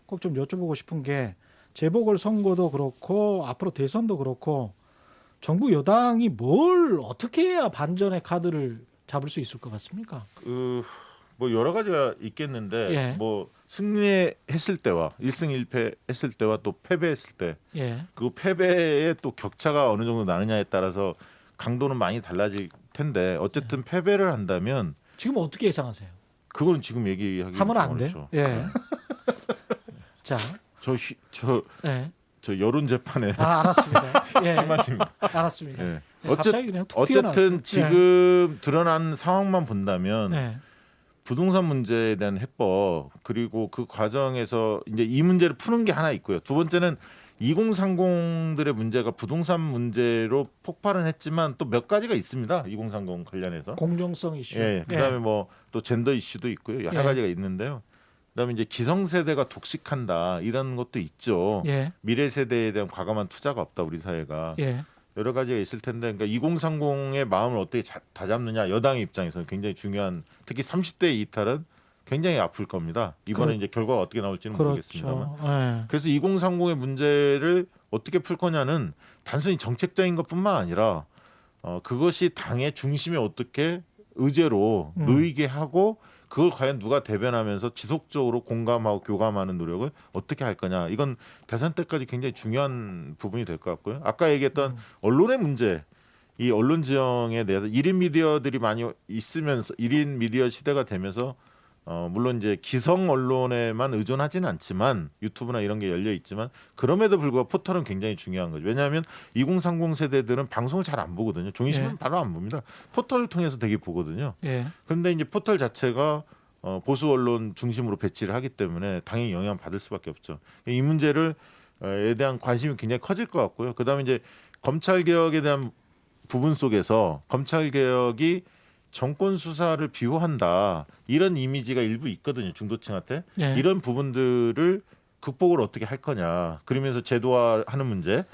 S2: 꼭 좀 여쭤보고 싶은 게 재보궐선거도 그렇고 앞으로 대선도 그렇고 정부 여당이 뭘 어떻게 해야 반전의 카드를 잡을 수 있을 것 같습니까?
S3: 뭐 여러 가지가 있겠는데
S2: 예.
S3: 뭐 승리했을 때와 1승 1패 했을 때와 또 패배했을 때
S2: 예.
S3: 그 패배의 또 격차가 어느 정도 나느냐에 따라서 강도는 많이 달라질 텐데 어쨌든 패배를 한다면
S2: 지금 어떻게 예상하세요?
S3: 그거는 지금 얘기하기
S2: 하면 안 돼?
S3: 어렵죠.
S2: 예. 자,
S3: 저
S2: 예.
S3: 여론 재판에
S2: 알았습니다. 예.
S3: 말씀입니다.
S2: 알았습니다.
S3: 예.
S2: 갑자기 그냥 툭 튀어나왔어요.
S3: 어쨌든 지금 드러난 상황만 본다면
S2: 예.
S3: 부동산 문제에 대한 해법 그리고 그 과정에서 이제 이 문제를 푸는 게 하나 있고요. 두 번째는 2030들의 문제가 부동산 문제로 폭발은 했지만 또 몇 가지가 있습니다. 2030 관련해서.
S2: 공정성 이슈.
S3: 예. 그다음에 뭐 또 젠더 이슈도 있고요. 여러
S2: 예.
S3: 가지가 있는데요. 그다음에 이제 기성세대가 독식한다 이런 것도 있죠.
S2: 예.
S3: 미래 세대에 대한 과감한 투자가 없다 우리 사회가.
S2: 예.
S3: 여러 가지가 있을 텐데 그러니까 2030의 마음을 어떻게 다잡느냐 여당의 입장에서는 굉장히 중요한 특히 30대의 이탈은 굉장히 아플 겁니다. 이번에 이제 결과가 어떻게 나올지는
S2: 그렇죠.
S3: 모르겠습니다만.
S2: 예.
S3: 그래서 2030의 문제를 어떻게 풀 거냐는 단순히 정책적인 것뿐만 아니라 그것이 당의 중심에 어떻게 의제로 놓이게 하고 그걸 과연 누가 대변하면서 지속적으로 공감하고 교감하는 노력을 어떻게 할 거냐. 이건 대선 때까지 굉장히 중요한 부분이 될 것 같고요. 아까 얘기했던 언론의 문제, 이 언론 지형에 대해서 1인 미디어들이 많이 있으면서 1인 미디어 시대가 되면서 물론 이제 기성 언론에만 의존하지는 않지만 유튜브나 이런 게 열려 있지만 그럼에도 불구하고 포털은 굉장히 중요한 거죠. 왜냐하면 2030 세대들은 방송을 잘 안 보거든요. 종이신문
S2: 예.
S3: 바로 안 봅니다. 포털을 통해서 되게 보거든요.
S2: 예.
S3: 그런데 이제 포털 자체가 보수 언론 중심으로 배치를 하기 때문에 당연히 영향 받을 수밖에 없죠. 이 문제를 에 대한 관심이 굉장히 커질 것 같고요. 그다음에 이제 검찰 개혁에 대한 부분 속에서 검찰 개혁이 정권 수사를 비호한다 이런 이미지가 일부 있거든요. 중도층한테
S2: 예.
S3: 이런 부분들을 극복을 어떻게 할 거냐. 그러면서 제도화하는 문제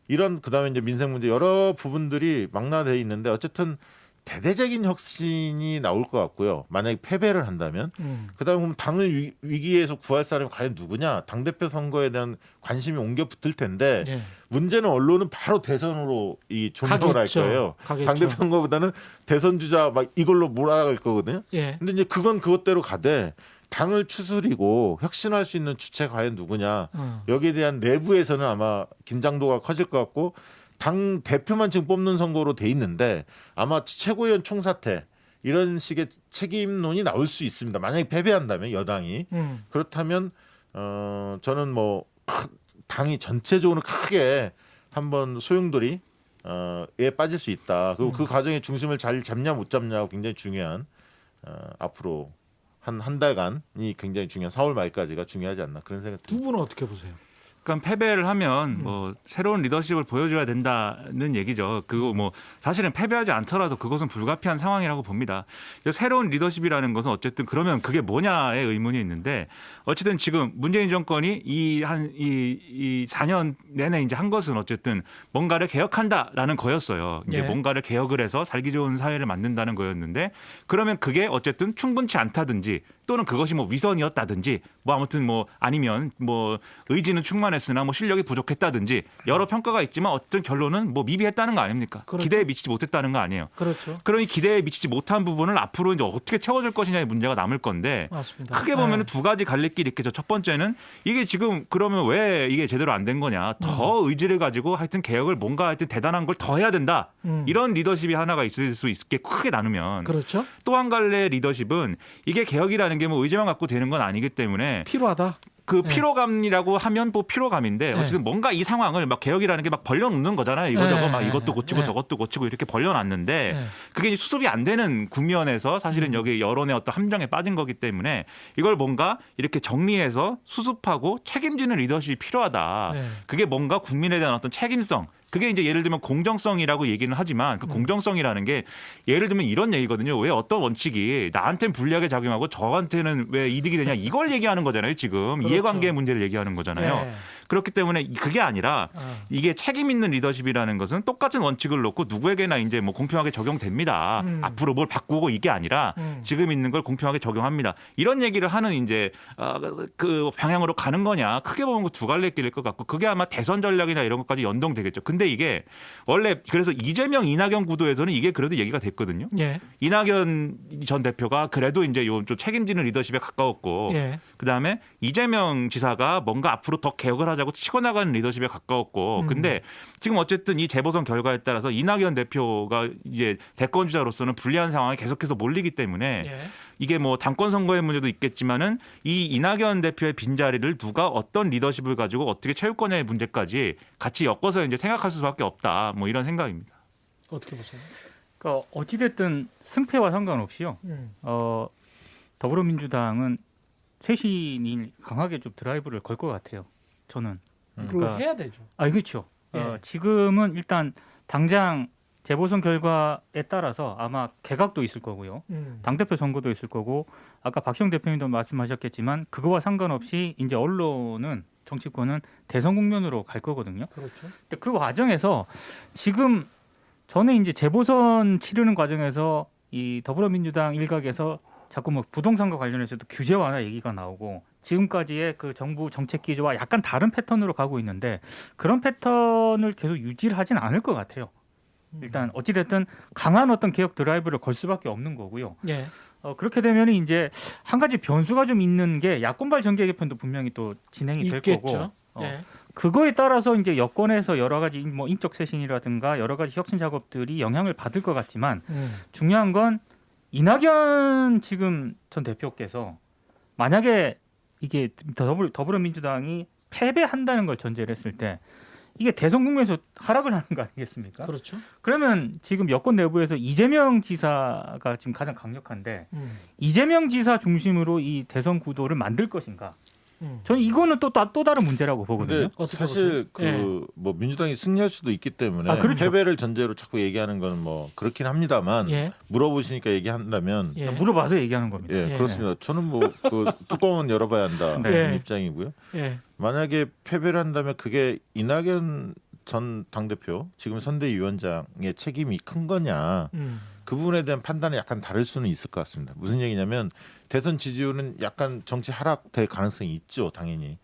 S3: 이런 그다음에 이제 민생 문제 여러 부분들이 망라돼 있는데 어쨌든 대대적인 혁신이 나올 것 같고요. 만약에 패배를 한다면 그다음에 그럼 당을 위기에서 구할 사람이 과연 누구냐. 당대표 선거에 대한 관심이 옮겨 붙을 텐데
S2: 예.
S3: 문제는 언론은 바로 대선으로 이 조명을 할
S2: 가겠죠.
S3: 거예요.
S2: 가겠죠.
S3: 당대표 선거보다는 대선 주자 막 이걸로 몰아갈 거거든요.
S2: 예.
S3: 근데 이제 그건 그것대로 가되 당을 추스리고 혁신할 수 있는 주체 과연 누구냐. 여기에 대한 내부에서는 아마 긴장도가 커질 것 같고 당 대표만 지금 뽑는 선거로 돼 있는데 아마 최고위원 총사퇴 이런 식의 책임론이 나올 수 있습니다. 만약에 패배한다면 여당이 그렇다면 저는 뭐 당이 전체적으로 크게 한번 소용돌이 에 빠질 수 있다. 그리고 그 과정의 중심을 잘 잡냐 못 잡냐가 굉장히 중요한 앞으로 한 달간이 굉장히 중요한 4월 말까지가 중요하지 않나 그런 생각
S2: 두
S3: 듭니다.
S2: 분은 어떻게 보세요?
S1: 그러니까 패배를 하면 뭐 새로운 리더십을 보여줘야 된다는 얘기죠. 그거 뭐 사실은 패배하지 않더라도 그것은 불가피한 상황이라고 봅니다. 새로운 리더십이라는 것은 어쨌든 그러면 그게 뭐냐의 의문이 있는데 어쨌든 지금 문재인 정권이 이 4년 내내 이제 한 것은 어쨌든 뭔가를 개혁한다라는 거였어요. 이제
S2: 예.
S1: 뭔가를 개혁을 해서 살기 좋은 사회를 만든다는 거였는데 그러면 그게 어쨌든 충분치 않다든지 또는 그것이 뭐 위선이었다든지 뭐 아무튼 뭐 아니면 뭐 의지는 충만했으나 뭐 실력이 부족했다든지 여러 평가가 있지만 어떤 결론은 뭐 미비했다는 거 아닙니까?
S2: 그렇죠.
S1: 기대에 미치지 못했다는 거 아니에요.
S2: 그렇죠.
S1: 그러니 기대에 미치지 못한 부분을 앞으로 이제 어떻게 채워줄 것이냐의 문제가 남을 건데
S2: 맞습니다.
S1: 크게 보면 두 가지 갈래길이 있겠죠. 첫 번째는 이게 지금 그러면 왜 이게 제대로 안 된 거냐. 더 의지를 가지고 하여튼 개혁을 뭔가 하여튼 대단한 걸 더 해야 된다. 이런 리더십이 하나가 있을 수 있게 크게 나누면
S2: 그렇죠.
S1: 또 한 갈래의 리더십은 이게 개혁이라는 게 뭐 의지만 갖고 되는 건 아니기 때문에
S2: 필요하다.
S1: 그
S2: 네.
S1: 피로감이라고 하면 뭐 피로감인데
S2: 네.
S1: 어쨌든 뭔가 이 상황을 막 개혁이라는 게 막 벌려놓는 거잖아요. 이거저거
S2: 네.
S1: 막 이것도 고치고
S2: 네.
S1: 저것도 고치고 이렇게 벌려놨는데
S2: 네.
S1: 그게 이제 수습이 안 되는 국면에서 사실은 여기 여론의 어떤 함정에 빠진 거기 때문에 이걸 뭔가 이렇게 정리해서 수습하고 책임지는 리더십이 필요하다.
S2: 네.
S1: 그게 뭔가 국민에 대한 어떤 책임성 그게 이제 예를 들면 공정성이라고 얘기는 하지만 그 공정성이라는 게 예를 들면 이런 얘기거든요. 왜 어떤 원칙이 나한테는 불리하게 작용하고 저한테는 왜 이득이 되냐 이걸 얘기하는 거잖아요. 지금
S2: 그렇죠.
S1: 이해관계 문제를 얘기하는 거잖아요.
S2: 네.
S1: 그렇기 때문에 그게 아니라 이게 책임 있는 리더십이라는 것은 똑같은 원칙을 놓고 누구에게나 이제 뭐 공평하게 적용됩니다. 앞으로 뭘 바꾸고 이게 아니라 지금 있는 걸 공평하게 적용합니다. 이런 얘기를 하는 이제 그 방향으로 가는 거냐 크게 보면 그 두 갈래 길일 것 같고 그게 아마 대선 전략이나 이런 것까지 연동되겠죠. 근데 이게 원래 그래서 이재명 이낙연 구도에서는 이게 그래도 얘기가 됐거든요.
S2: 예.
S1: 이낙연 전 대표가 그래도 이제 요 좀 책임지는 리더십에 가까웠고
S2: 예.
S1: 그다음에 이재명 지사가 뭔가 앞으로 더 개혁을 하자고 치고 나가는 리더십에 가까웠고 근데 지금 어쨌든 이 재보선 결과에 따라서 이낙연 대표가 이제 대권 주자로서는 불리한 상황에 계속해서 몰리기 때문에
S2: 예.
S1: 이게 뭐 당권 선거의 문제도 있겠지만은 이 이낙연 대표의 빈자리를 누가 어떤 리더십을 가지고 어떻게 채울 거냐의 문제까지 같이 엮어서 이제 생각할 수밖에 없다. 뭐 이런 생각입니다.
S2: 어떻게 보세요?
S4: 그러니까 어찌됐든 승패와 상관없이요. 더불어민주당은 쇄신이 강하게 좀 드라이브를 걸 것 같아요. 저는.
S2: 그거
S4: 그러니까
S2: 해야 되죠.
S4: 그렇죠.
S2: 예.
S4: 지금은 일단 당장 재보선 결과에 따라서 아마 개각도 있을 거고요. 당대표 선거도 있을 거고 아까 박시영 대표님도 말씀하셨겠지만 그거와 상관없이 이제 언론은 정치권은 대선 국면으로 갈 거거든요.
S2: 그렇죠.
S4: 근데 그 과정에서 지금 저는 이제 재보선 치르는 과정에서 이 더불어민주당 일각에서 자꾸 뭐 부동산과 관련해서도 규제 완화 얘기가 나오고 지금까지의 그 정부 정책 기조와 약간 다른 패턴으로 가고 있는데 그런 패턴을 계속 유지를 하진 않을 것 같아요. 일단 어찌됐든 강한 어떤 개혁 드라이브를 걸 수밖에 없는 거고요.
S2: 예.
S4: 그렇게 되면 이제 한 가지 변수가 좀 있는 게 야권발 정계 개편도 분명히 또 진행이 될
S2: 있겠죠.
S4: 거고
S2: 예.
S4: 그거에 따라서 이제 여권에서 여러 가지 뭐 인적 쇄신이라든가 여러 가지 혁신 작업들이 영향을 받을 것 같지만 중요한 건 이낙연 지금 전 대표께서 만약에 이게 더불어민주당이 패배한다는 걸 전제를 했을 때 이게 대선 국면에서 하락을 하는 거 아니겠습니까?
S2: 그렇죠.
S4: 그러면 지금 여권 내부에서 이재명 지사가 지금 가장 강력한데 이재명 지사 중심으로 이 대선 구도를 만들 것인가? 저는 이거는 또 다른 문제라고 보거든요.
S3: 근데
S2: 어떻게
S3: 사실
S2: 보세요?
S3: 뭐 민주당이 승리할 수도 있기 때문에
S4: 그렇죠.
S3: 패배를 전제로 자꾸 얘기하는 건 뭐 그렇긴 합니다만
S2: 예.
S3: 물어보시니까 얘기한다면
S2: 예.
S4: 물어봐서 얘기하는 겁니다.
S3: 예,
S2: 예.
S3: 그렇습니다. 저는 뭐 그 뚜껑은 열어봐야 한다
S4: 네.
S3: 이런
S2: 예.
S3: 입장이고요.
S2: 예.
S3: 만약에 패배를 한다면 그게 이낙연 전 당대표 지금 선대위원장의 책임이 큰 거냐 그 부분에 대한 판단이 약간 다를 수는 있을 것 같습니다. 무슨 얘기냐면 대선 지지율은 약간 정치 하락될 가능성이 있죠, 당연히.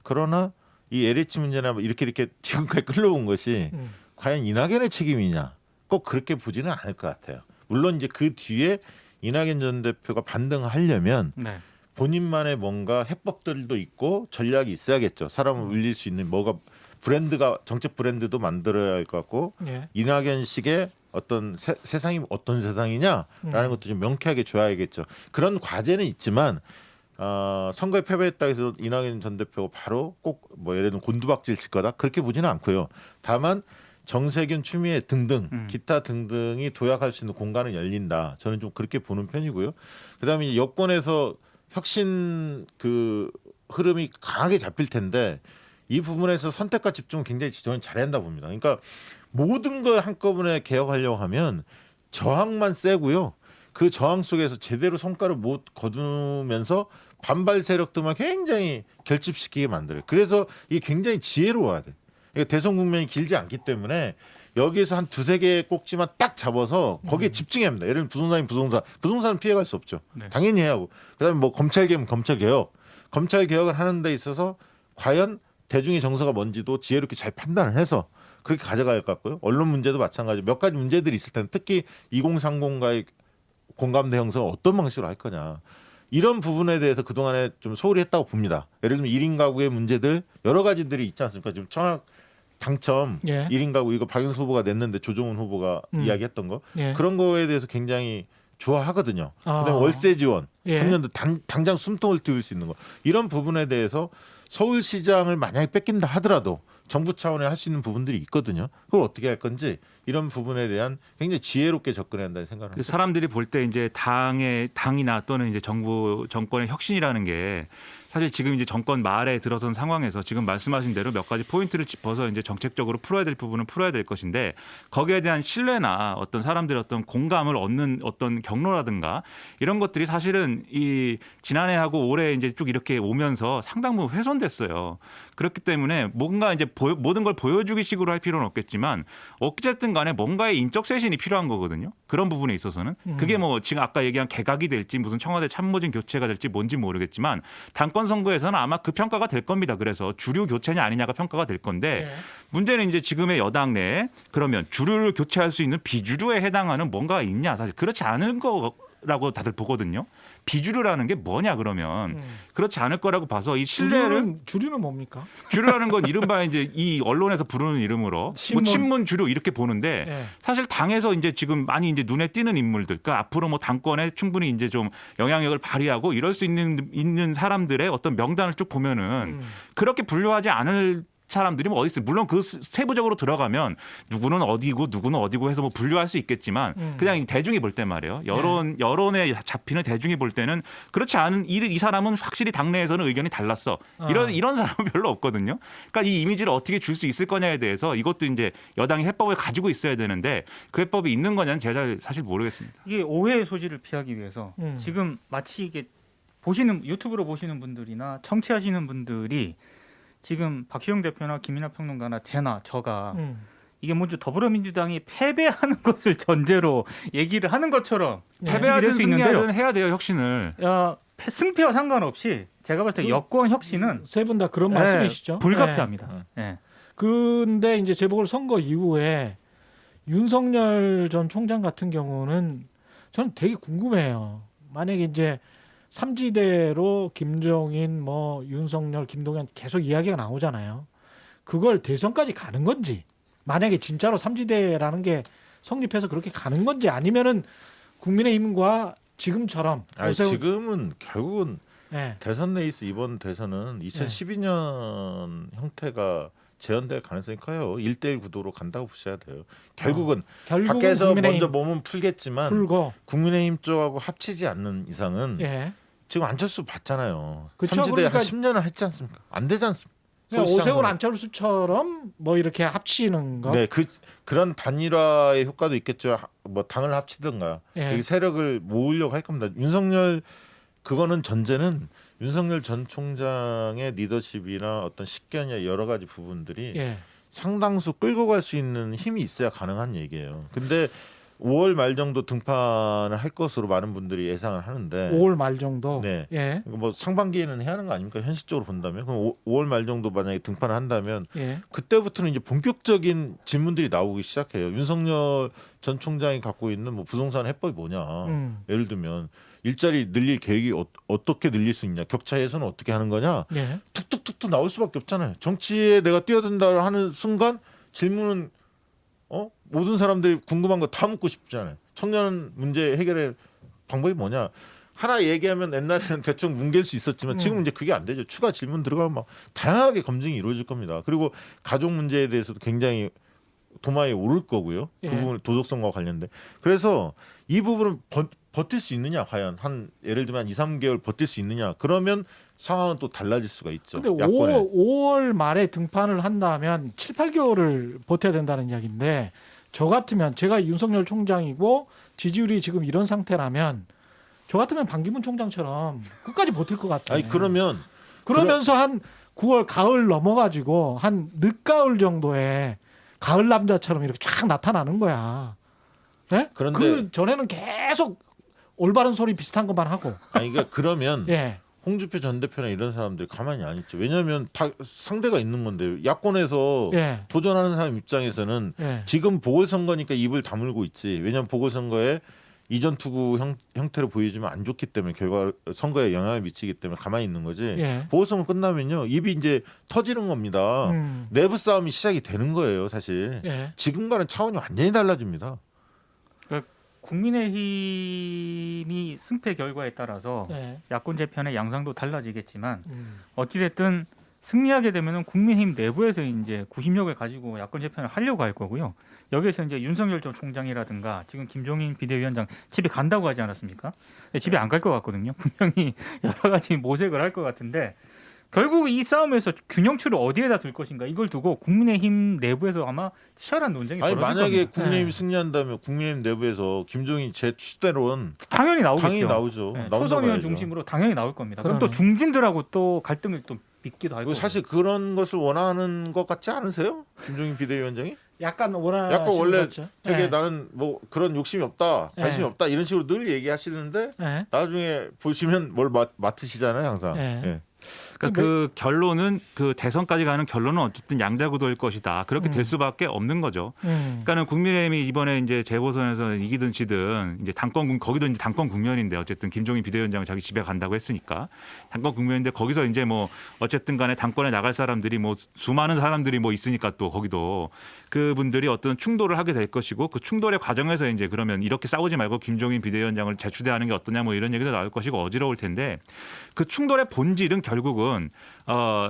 S3: 그러나 이 LH 문제나 뭐 이렇게 지금까지 끌려온 것이 과연 이낙연의 책임이냐 꼭 그렇게 보지는 않을 것 같아요. 물론 이제 그 뒤에 이낙연 전 대표가 반등하려면
S4: 네.
S3: 본인만의 뭔가 해법들도 있고 전략이 있어야겠죠. 사람을 울릴 수 있는 뭐가 브랜드가 정책 브랜드도 만들어야 할 것 같고
S2: 예.
S3: 이낙연식의 어떤 세상이 어떤 세상이냐라는 것도 좀 명쾌하게 줘야겠죠. 그런 과제는 있지만 선거에 패배했다 해서 이낙연 전 대표가 바로 꼭 뭐 예를 들면 곤두박질 칠 거다 그렇게 보지는 않고요. 다만 정세균, 추미애 등등 기타 등등이 도약할 수 있는 공간은 열린다. 저는 좀 그렇게 보는 편이고요. 그다음에 여권에서 혁신 그 흐름이 강하게 잡힐 텐데 이 부분에서 선택과 집중을 굉장히 저는 잘해야 한다 봅니다. 그러니까 모든 걸 한꺼번에 개혁하려고 하면 저항만 세고요. 그 저항 속에서 제대로 성과를 못 거두면서 반발 세력들만 굉장히 결집시키게 만들어요. 그래서 이게 굉장히 지혜로워야 돼. 그러니까 대선 국면이 길지 않기 때문에 여기에서 한 두세 개의 꼭지만 딱 잡아서 거기에 집중해야 합니다. 예를 들면 부동산은 피해갈 수 없죠.
S4: 네.
S3: 당연히 해야 하고 그다음에 뭐 검찰개혁은 검찰 개혁을 하는 데 있어서 과연 대중의 정서가 뭔지도 지혜롭게 잘 판단을 해서 그렇게 가져가야 할 것 같고요. 언론 문제도 마찬가지 몇 가지 문제들이 있을 텐데 특히 2030과의 공감대 형성을 어떤 방식으로 할 거냐. 이런 부분에 대해서 그동안에 좀 소홀히 했다고 봅니다. 예를 들면 1인 가구의 문제들 여러 가지들이 있지 않습니까? 지금 청약 당첨
S2: 예.
S3: 1인 가구 이거 박영수 후보가 냈는데 조정훈 후보가 이야기했던 거
S2: 예.
S3: 그런 거에 대해서 굉장히 좋아하거든요. 그다음에
S2: 아.
S3: 월세 지원,
S2: 예.
S3: 청년들 당장 숨통을 틔울 수 있는 거 이런 부분에 대해서 서울시장을 만약에 뺏긴다 하더라도 정부 차원에 할 수 있는 부분들이 있거든요. 그걸 어떻게 할 건지 이런 부분에 대한 굉장히 지혜롭게 접근해야 한다는 생각을 합니다.
S1: 사람들이 볼 때 이제 당이나 또는 이제 정권의 혁신이라는 게 사실 지금 이제 정권 말에 들어선 상황에서 지금 말씀하신 대로 몇 가지 포인트를 짚어서 이제 정책적으로 풀어야 될 부분은 풀어야 될 것인데 거기에 대한 신뢰나 어떤 사람들의 어떤 공감을 얻는 어떤 경로라든가 이런 것들이 사실은 이 지난해하고 올해 이제 쭉 이렇게 오면서 상당 부분 훼손됐어요. 그렇기 때문에 뭔가 이제 모든 걸 보여주기 식으로 할 필요는 없겠지만 어쨌든 간에 뭔가의 인적 쇄신이 필요한 거거든요. 그런 부분에 있어서는 그게 뭐 지금 아까 얘기한 개각이 될지 무슨 청와대 참모진 교체가 될지 뭔지 모르겠지만 당권 선거에서는 아마 그 평가가 될 겁니다. 그래서 주류 교체냐 아니냐가 평가가 될 건데
S2: 예.
S1: 문제는 이제 지금의 여당 내에 그러면 주류를 교체할 수 있는 비주류에 해당하는 뭔가가 있냐 사실 그렇지 않은 거라고 다들 보거든요. 비주류라는 게 뭐냐 그러면 그렇지 않을 거라고 봐서 이 신뢰를
S2: 주류는 뭡니까?
S1: 주류라는 건 이른바 이제 이 언론에서 부르는 이름으로
S2: 친문.
S1: 뭐 친문 주류 이렇게 보는데
S2: 예.
S1: 사실 당에서 이제 지금 많이 이제 눈에 띄는 인물들, 그러니까 앞으로 뭐 당권에 충분히 이제 좀 영향력을 발휘하고 이럴 수 있는 사람들의 어떤 명단을 쭉 보면은 그렇게 분류하지 않을 사람들이 뭐 어디 있어요. 물론 그 세부적으로 들어가면 누구는 어디고 해서 뭐 분류할 수 있겠지만 그냥 대중이 볼 때 말이에요. 여론에 잡히는 대중이 볼 때는 그렇지 않은 이 사람은 확실히 당내에서는 의견이 달랐어. 이런 사람은 별로 없거든요. 그러니까 이 이미지를 어떻게 줄 수 있을 거냐에 대해서 이것도 이제 여당이 해법을 가지고 있어야 되는데 그 해법이 있는 거냐는 제가 사실 모르겠습니다.
S4: 이게 오해의 소지를 피하기 위해서 지금 마치 이게 유튜브로 보시는 분들이나 청취하시는 분들이 지금 박시영 대표나 김이나 평론가나 저가 이게 먼저 더불어민주당이 패배하는 것을 전제로 얘기를 하는 것처럼
S1: 패배하든 승리하든 해야 돼요 혁신을.
S4: 승패와 상관없이 제가 봤을 때 여권 혁신은
S2: 세 분 다 그런
S4: 네,
S2: 말씀이시죠?
S4: 불가피합니다.
S3: 네.
S4: 네.
S2: 근데 이제 재보궐선거 이후에 윤석열 전 총장 같은 경우는 저는 되게 궁금해요. 만약에 이제 삼지대로 김종인, 뭐 윤석열, 김동연 계속 이야기가 나오잖아요. 그걸 대선까지 가는 건지, 만약에 진짜로 삼지대라는 게 성립해서 그렇게 가는 건지, 아니면은 국민의힘과 지금처럼
S3: 아니,
S2: 오세훈-
S3: 지금은 결국은
S2: 네.
S3: 대선 레이스 이번 대선은 2012년 형태가 재현될 가능성이 커요. 1대1 구도로 간다고 보셔야 돼요. 결국은
S2: 결국은
S3: 밖에서
S2: 국민의힘
S3: 먼저 몸은 풀겠지만
S2: 풀고
S3: 국민의힘 쪽하고 합치지 않는 이상은
S2: 예.
S3: 지금 안철수 봤잖아요.
S2: 그쵸,
S3: 삼지대
S2: 그러니까-
S3: 한 10년을 했지 않습니까? 안 되지 않습니까?
S2: 그냥
S3: 서울시장
S2: 오세훈
S3: 선거.
S2: 안철수처럼 뭐 이렇게 합치는 거.
S3: 네, 그런 단일화의 효과도 있겠죠. 뭐 당을 합치든가
S2: 예.
S3: 여기 세력을 모으려고 할 겁니다. 윤석열 그거는 전제는 윤석열 전 총장의 리더십이나 어떤 식견이나 여러 가지 부분들이
S2: 예.
S3: 상당수 끌고 갈 수 있는 힘이 있어야 가능한 얘기예요. 근데 5월 말 정도 등판을 할 것으로 많은 분들이 예상을 하는데
S2: 5월 말 정도.
S3: 네.
S2: 예.
S3: 뭐 상반기에는 해야 하는 거 아닙니까? 현실적으로 본다면 그럼 5월 말 정도 만약에 등판을 한다면
S2: 예.
S3: 그때부터는 이제 본격적인 질문들이 나오기 시작해요. 윤석열 전 총장이 갖고 있는 뭐 부동산 해법이 뭐냐? 예를 들면 일자리 늘릴 계획이 어떻게 늘릴 수 있냐? 격차 해소는 어떻게 하는 거냐?
S2: 예.
S3: 툭툭툭툭 나올 수밖에 없잖아요. 정치에 내가 뛰어든다 하는 순간 질문은 모든 사람들이 궁금한 거 다 묻고 싶잖아요. 청년 문제 해결의 방법이 뭐냐? 하나 얘기하면 옛날에는 대충 뭉갤 수 있었지만 지금 이제 그게 안 되죠. 추가 질문 들어가면 막 다양하게 검증이 이루어질 겁니다. 그리고 가족 문제에 대해서도 굉장히 도마에 오를 거고요.
S2: 예.
S3: 그 부분 도덕성과 관련돼. 그래서 이 부분은 버틸 수 있느냐 과연 한 예를 들면 한 2, 3개월 버틸 수 있느냐 그러면 상황은 또 달라질 수가 있죠.
S2: 근데
S3: 야권에.
S2: 5월 말에 등판을 한다면 7, 8개월을 버텨야 된다는 이야기인데, 저 같으면 제가 윤석열 총장이고 지지율이 지금 이런 상태라면 저 같으면 반기문 총장처럼 끝까지 버틸 것 같아요.
S3: 아니
S2: 그러면서 한 9월 가을 넘어가지고 한 늦가을 정도에 가을 남자처럼 이렇게 쫙 나타나는 거야. 네?
S3: 그런데-
S2: 그 전에는 계속 올바른 소리 비슷한 것만 하고.
S3: 그러니까 그러면
S2: 예.
S3: 홍준표 전 대표나 이런 사람들이 가만히 안 있죠. 왜냐하면 다 상대가 있는 건데 야권에서
S2: 예.
S3: 도전하는 사람 입장에서는
S2: 예.
S3: 지금 보궐선거니까 입을 다물고 있지. 왜냐하면 보궐선거에 이전 투구 형태로 보여주면 안 좋기 때문에 결과 선거에 영향을 미치기 때문에 가만히 있는 거지.
S2: 예.
S3: 보궐선거 끝나면요 입이 이제 터지는 겁니다. 내부 싸움이 시작이 되는 거예요, 사실.
S2: 예.
S3: 지금과는 차원이 완전히 달라집니다.
S4: 국민의힘이 승패 결과에 따라서
S2: 예.
S4: 야권 재편의 양상도 달라지겠지만
S2: 음.
S4: 어찌됐든 승리하게 되면은 국민의힘 내부에서 이제 구심력을 가지고 야권 재편을 하려고 할 거고요. 여기에서 이제 윤석열 전 총장이라든가 지금 김종인 비대위원장 집에 간다고 하지 않았습니까? 근데 집에 안 갈 것 같거든요. 분명히 여러 가지 모색을 할 것 같은데 결국 이 싸움에서 균형추를 어디에다 둘 것인가 이걸 두고 국민의힘 내부에서 아마 치열한 논쟁이
S3: 아니
S4: 벌어질
S3: 만약에
S4: 겁니다.
S3: 국민의힘이
S2: 네.
S3: 승리한다면 국민의힘 내부에서 김종인 제 취대로는
S4: 당연히 나오겠죠.
S3: 당연히 나오죠.
S4: 네,
S3: 나온다고
S4: 초선 의원
S3: 봐야죠.
S4: 중심으로 당연히 나올 겁니다. 그럼 또
S2: 그러네.
S4: 중진들하고 또 갈등을 또 빚기도 할
S3: 그리고
S4: 거고.
S3: 사실 그런 것을 원하는 것 같지 않으세요? 김종인 비대위원장이?
S2: 약간 원하시는
S3: 약간 원래
S2: 거죠.
S3: 되게
S2: 예.
S3: 나는 뭐 그런 욕심이 없다, 관심이
S2: 네.
S3: 없다 이런 식으로 늘 얘기하시는데
S2: 예.
S3: 나중에 보시면 뭘 맡으시잖아요, 항상.
S2: 네.
S3: 예.
S1: 그러니까 그 결론은 그 대선까지 가는 결론은 어쨌든 양자구도일 것이다. 그렇게 될 수밖에 없는 거죠. 그러니까는 국민의힘이 이번에 이제 재보선에서 이기든 지든 이제 거기도 이제 당권 국면인데 어쨌든 김종인 비대위원장은 자기 집에 간다고 했으니까 당권 국면인데 거기서 이제 뭐 어쨌든 간에 당권에 나갈 사람들이 뭐 수많은 사람들이 뭐 있으니까 또 거기도 그분들이 어떤 충돌을 하게 될 것이고 그 충돌의 과정에서 이제 그러면 이렇게 싸우지 말고 김종인 비대위원장을 재추대하는 게 어떠냐 뭐 이런 얘기도 나올 것이고 어지러울 텐데 그 충돌의 본질은 결국은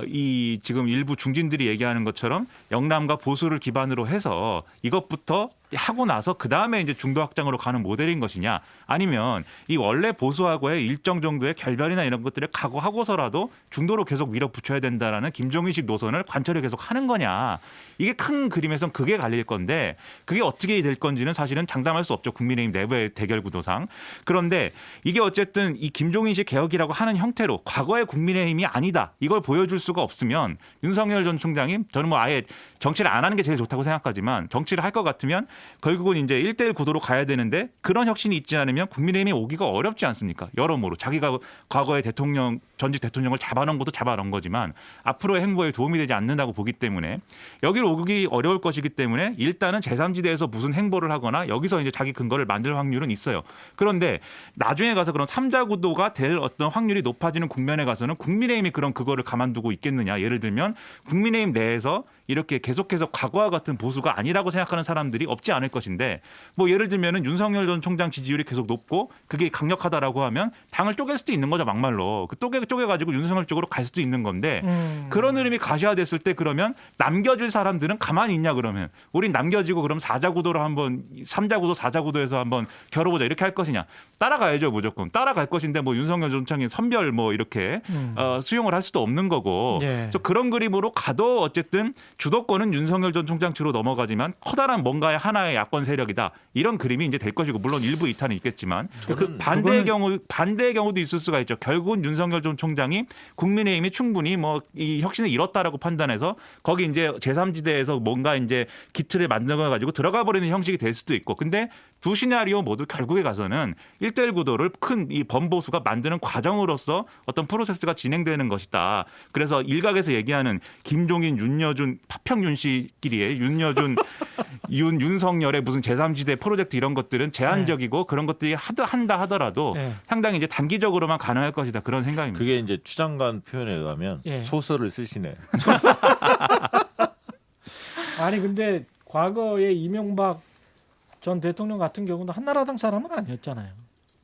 S1: 이 지금 일부 중진들이 얘기하는 것처럼 영남과 보수를 기반으로 해서 이것부터 하고 나서 그 다음에 이제 중도 확장으로 가는 모델인 것이냐, 아니면 이 원래 보수하고의 일정 정도의 결별이나 이런 것들을 각오하고서라도 중도로 계속 밀어붙여야 된다라는 김종인식 노선을 관철이 계속 하는 거냐, 이게 큰 그림에선 그게 갈릴 건데 그게 어떻게 될 건지는 사실은 장담할 수 없죠. 국민의힘 내부의 대결 구도상. 그런데 이게 어쨌든 이 김종인식 개혁이라고 하는 형태로 과거의 국민의힘이 아니다, 이걸 보여줄 수가 없으면 윤석열 전 총장이 저는 뭐 아예 정치를 안 하는 게 제일 좋다고 생각하지만 정치를 할 것 같으면 결국은 이제 1대1 구도로 가야 되는데 그런 혁신이 있지 않으면 국민의힘이 오기가 어렵지 않습니까? 여러모로 자기가 과거에 대통령 전직 대통령을 잡아놓은 것도 잡아놓은 거지만 앞으로의 행보에 도움이 되지 않는다고 보기 때문에 여기를 오기 어려울 것이기 때문에 일단은 제3지대에서 무슨 행보를 하거나 여기서 이제 자기 근거를 만들 확률은 있어요. 그런데 나중에 가서 그런 3자 구도가 될 어떤 확률이 높아지는 국면에 가서는 국민의힘이 그런 그거를 가만두고 있겠느냐. 예를 들면 국민의힘 내에서 이렇게 계속해서 과거와 같은 보수가 아니라고 생각하는 사람들이 없지 않을 것인데 뭐 예를 들면은 윤석열 전 총장 지지율이 계속 높고 그게 강력하다라고 하면 당을 쪼갤 수도 있는 거죠. 막말로. 그 쪼개가지고 윤석열 쪽으로 갈 수도 있는 건데 그런 흐름이 가시화됐을 때 그러면 남겨질 사람들은 가만히 있냐 그러면 우린 남겨지고 그럼 4자 구도로 한번 3자 구도 4자 구도에서 한번 겨뤄보자 이렇게 할 것이냐. 따라가야죠 무조건. 따라갈 것인데 뭐 윤석열 전 총장이 선별 뭐 이렇게 수용을 할 수도 없는 거고
S2: 예.
S1: 그래서 그런 그림으로 가도 어쨌든 주도권은 윤석열 전 총장 측으로 넘어가지만 커다란 뭔가의 하나의 야권 세력이다. 이런 그림이 이제 될 것이고 물론 일부 이탈은 있겠지만 그 반대의 경우도 있을 수가 있죠. 결국은 윤석열 전 총장이 국민의힘이 충분히 뭐 이 혁신을 이뤘다라고 판단해서 거기 이제 제3지대에서 뭔가 이제 기틀을 만들어 가지고 들어가 버리는 형식이 될 수도 있고. 근데 두 시나리오 모두 결국에 가서는 1대1 구도를 큰 이 범보수가 만드는 과정으로서 어떤 프로세스가 진행되는 것이다. 그래서 일각에서 얘기하는 김종인, 윤여준, 파평윤 씨끼리의 윤여준, 윤석열의 무슨 제3지대 프로젝트 이런 것들은 제한적이고 그런 것들이 한다 하더라도 상당히 이제 단기적으로만 가능할 것이다. 그런 생각입니다.
S3: 그게 이제 추장관 표현에 의하면 소설을 쓰시네.
S2: 아니 근데 과거에 이명박 전 대통령 같은 경우도 한나라당 사람은 아니었잖아요.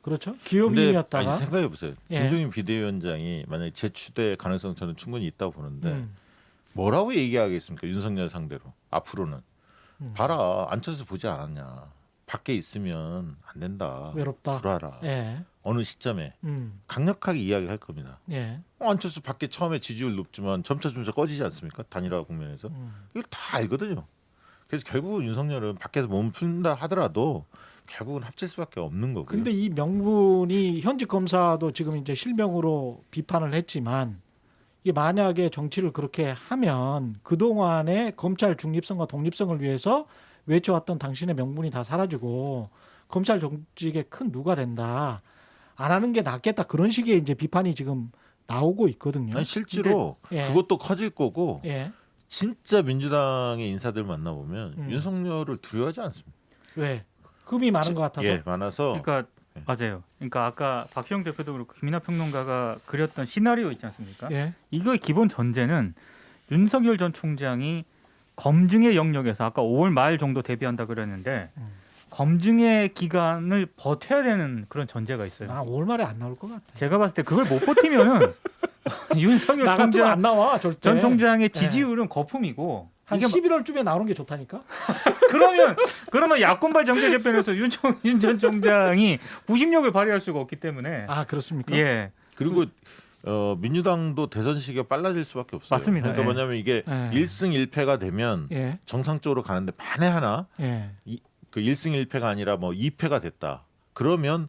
S2: 그렇죠? 기업인이었다가.
S3: 아니, 생각해 보세요. 김종인 비대위원장이 만약에 재추대 가능성 저는 충분히 있다고 보는데 뭐라고 얘기하겠습니까? 윤석열 상대로 앞으로는. 봐라 안철수 보지 않았냐. 밖에 있으면 안 된다.
S2: 외롭다.
S3: 불알아.
S2: 예.
S3: 어느 시점에 강력하게 이야기할 겁니다.
S2: 예.
S3: 안철수 밖에 처음에 지지율 높지만 점차 꺼지지 않습니까? 단일화 국면에서. 이걸 다 알거든요. 그래서 결국은 윤석열은 밖에서 몸 푼다 하더라도 결국은 합칠 수밖에 없는 거고요.
S2: 근데 이 명분이 현직 검사도 지금 이제 실명으로 비판을 했지만 이게 만약에 정치를 그렇게 하면 그동안의 검찰 중립성과 독립성을 위해서 외쳐왔던 당신의 명분이 다 사라지고 검찰 정직에 큰 누가 된다. 안 하는 게 낫겠다. 그런 식의 이제 비판이 지금 나오고 있거든요.
S3: 아니, 실제로
S2: 근데,
S3: 그것도 커질 거고
S2: 예.
S3: 진짜 민주당의 인사들 만나보면 윤석열을 두려워하지 않습니다.
S2: 왜? 흠이 많은 것 같아서.
S3: 예, 많아서.
S4: 그러니까 맞아요. 그러니까 아까 박시영 대표도 그렇고 김이나 평론가가 그렸던 시나리오 있지 않습니까?
S2: 예.
S4: 이거의 기본 전제는 윤석열 전 총장이 검증의 영역에서 아까 5월 말 정도 대비한다 그랬는데 검증의 기간을 버텨야 되는 그런 전제가 있어요.
S2: 나 5월 말에 안 나올 것 같아.
S4: 제가 봤을 때 그걸 못 버티면은 윤석열
S2: 나 같으면
S4: 총장
S2: 안 나와 절대.
S4: 전 총장의 지지율은 거품이고
S2: 한 11월쯤에 나오는 게 좋다니까.
S4: 그러면 야권발 정계 개편에서 윤 전 총장이 구심력을 발휘할 수가 없기 때문에
S2: 아 그렇습니까?
S4: 예.
S3: 그리고 민주당도 대선 시기가 빨라질 수밖에 없어요.
S4: 맞습니다.
S3: 그러니까 뭐냐면 이게 1승 1패가 되면 정상적으로 가는데 만에 하나 그 1승 1패가 아니라 뭐 2패가 됐다. 그러면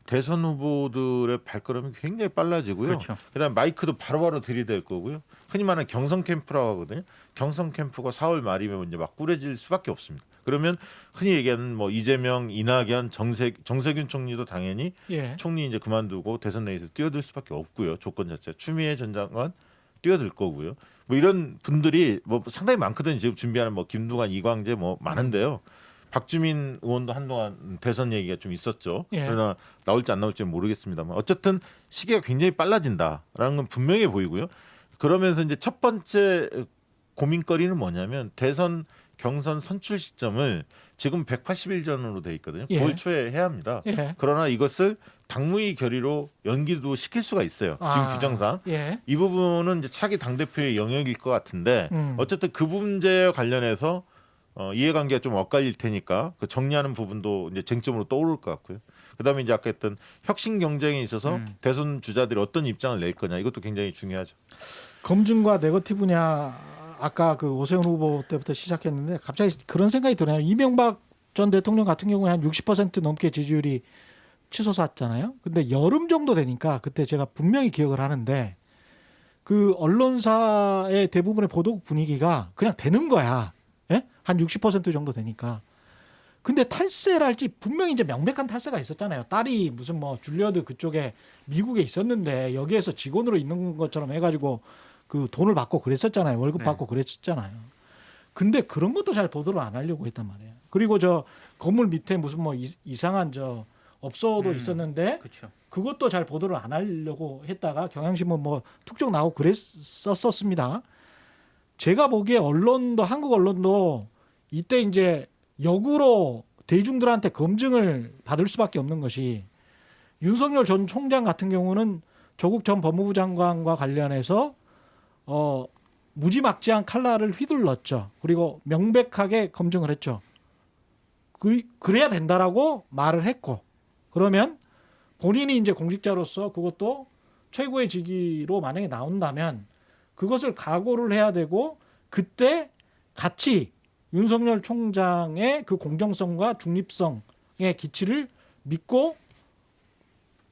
S3: 대선 후보들의 발걸음이 굉장히 빨라지고요.
S4: 그렇죠.
S3: 그다음에 마이크도 바로바로 들이댈 거고요. 흔히 말하는 경선 캠프라고 하거든요. 경선 캠프가 4월 말이면 이제 막 꾸려질 수밖에 없습니다. 그러면 흔히 얘기하는 뭐 이재명, 이낙연, 정세균 총리도 당연히 총리 이제 그만두고 대선 내에서 뛰어들 수밖에 없고요. 조건 자체 추미애 전 장관 뛰어들 거고요. 뭐 이런 분들이 뭐 상당히 많거든요. 지금 준비하는 뭐 김두관, 이광재 뭐 많은데요. 박주민 의원도 한동안 대선 얘기가 좀 있었죠. 그러나 나올지 안 나올지는 모르겠습니다만 어쨌든 시기가 굉장히 빨라진다라는 건 분명해 보이고요. 그러면서 이제 첫 번째 고민거리는 뭐냐면 대선 경선 선출 시점을 지금 180일 전으로 돼 있거든요. 9월 초에 해야 합니다. 그러나 이것을 당무위 결의로 연기도 시킬 수가 있어요. 지금 규정상. 이 부분은 이제 차기 당대표의 영역일 것 같은데 어쨌든 그 문제와 관련해서 이해관계가 좀 엇갈릴 테니까 그 정리하는 부분도 이제 쟁점으로 떠오를 것 같고요. 그다음에 이제 아까 했던 혁신 경쟁에 있어서 대선 주자들이 어떤 입장을 낼 거냐 이것도 굉장히 중요하죠.
S2: 검증과 네거티브냐 아까 그 오세훈 후보 때부터 시작했는데 갑자기 그런 생각이 드네요. 이명박 전 대통령 같은 경우에 한 60% 넘게 지지율이 치솟았잖아요. 근데 여름 정도 되니까 그때 제가 분명히 기억을 하는데 그 언론사의 대부분의 보도 분위기가 그냥 되는 거야. 예? 한 60% 정도 되니까. 근데 탈세랄지 분명히 이제 명백한 탈세가 있었잖아요. 딸이 무슨 뭐 줄리어드 그쪽에 미국에 있었는데 여기에서 직원으로 있는 것처럼 해가지고 그 돈을 받고 그랬었잖아요. 월급
S4: 네.
S2: 받고 그랬었잖아요. 근데 그런 것도 잘 보도를 안 하려고 했단 말이에요. 그리고 저 건물 밑에 무슨 뭐 이상한 저 업소도 있었는데
S4: 그렇죠.
S2: 그것도 잘 보도를 안 하려고 했다가 경향신문 뭐 툭툭 나오고 그랬었습니다. 제가 보기에 언론도 한국 언론도 이때 이제 역으로 대중들한테 검증을 받을 수밖에 없는 것이 윤석열 전 총장 같은 경우는 조국 전 법무부 장관과 관련해서 무지막지한 칼날을 휘둘렀죠. 그리고 명백하게 검증을 했죠. 그래야 된다라고 말을 했고 그러면 본인이 이제 공직자로서 그것도 최고의 직위로 만약에 나온다면 그것을 각오를 해야 되고 그때 같이 윤석열 총장의 그 공정성과 중립성의 기치를 믿고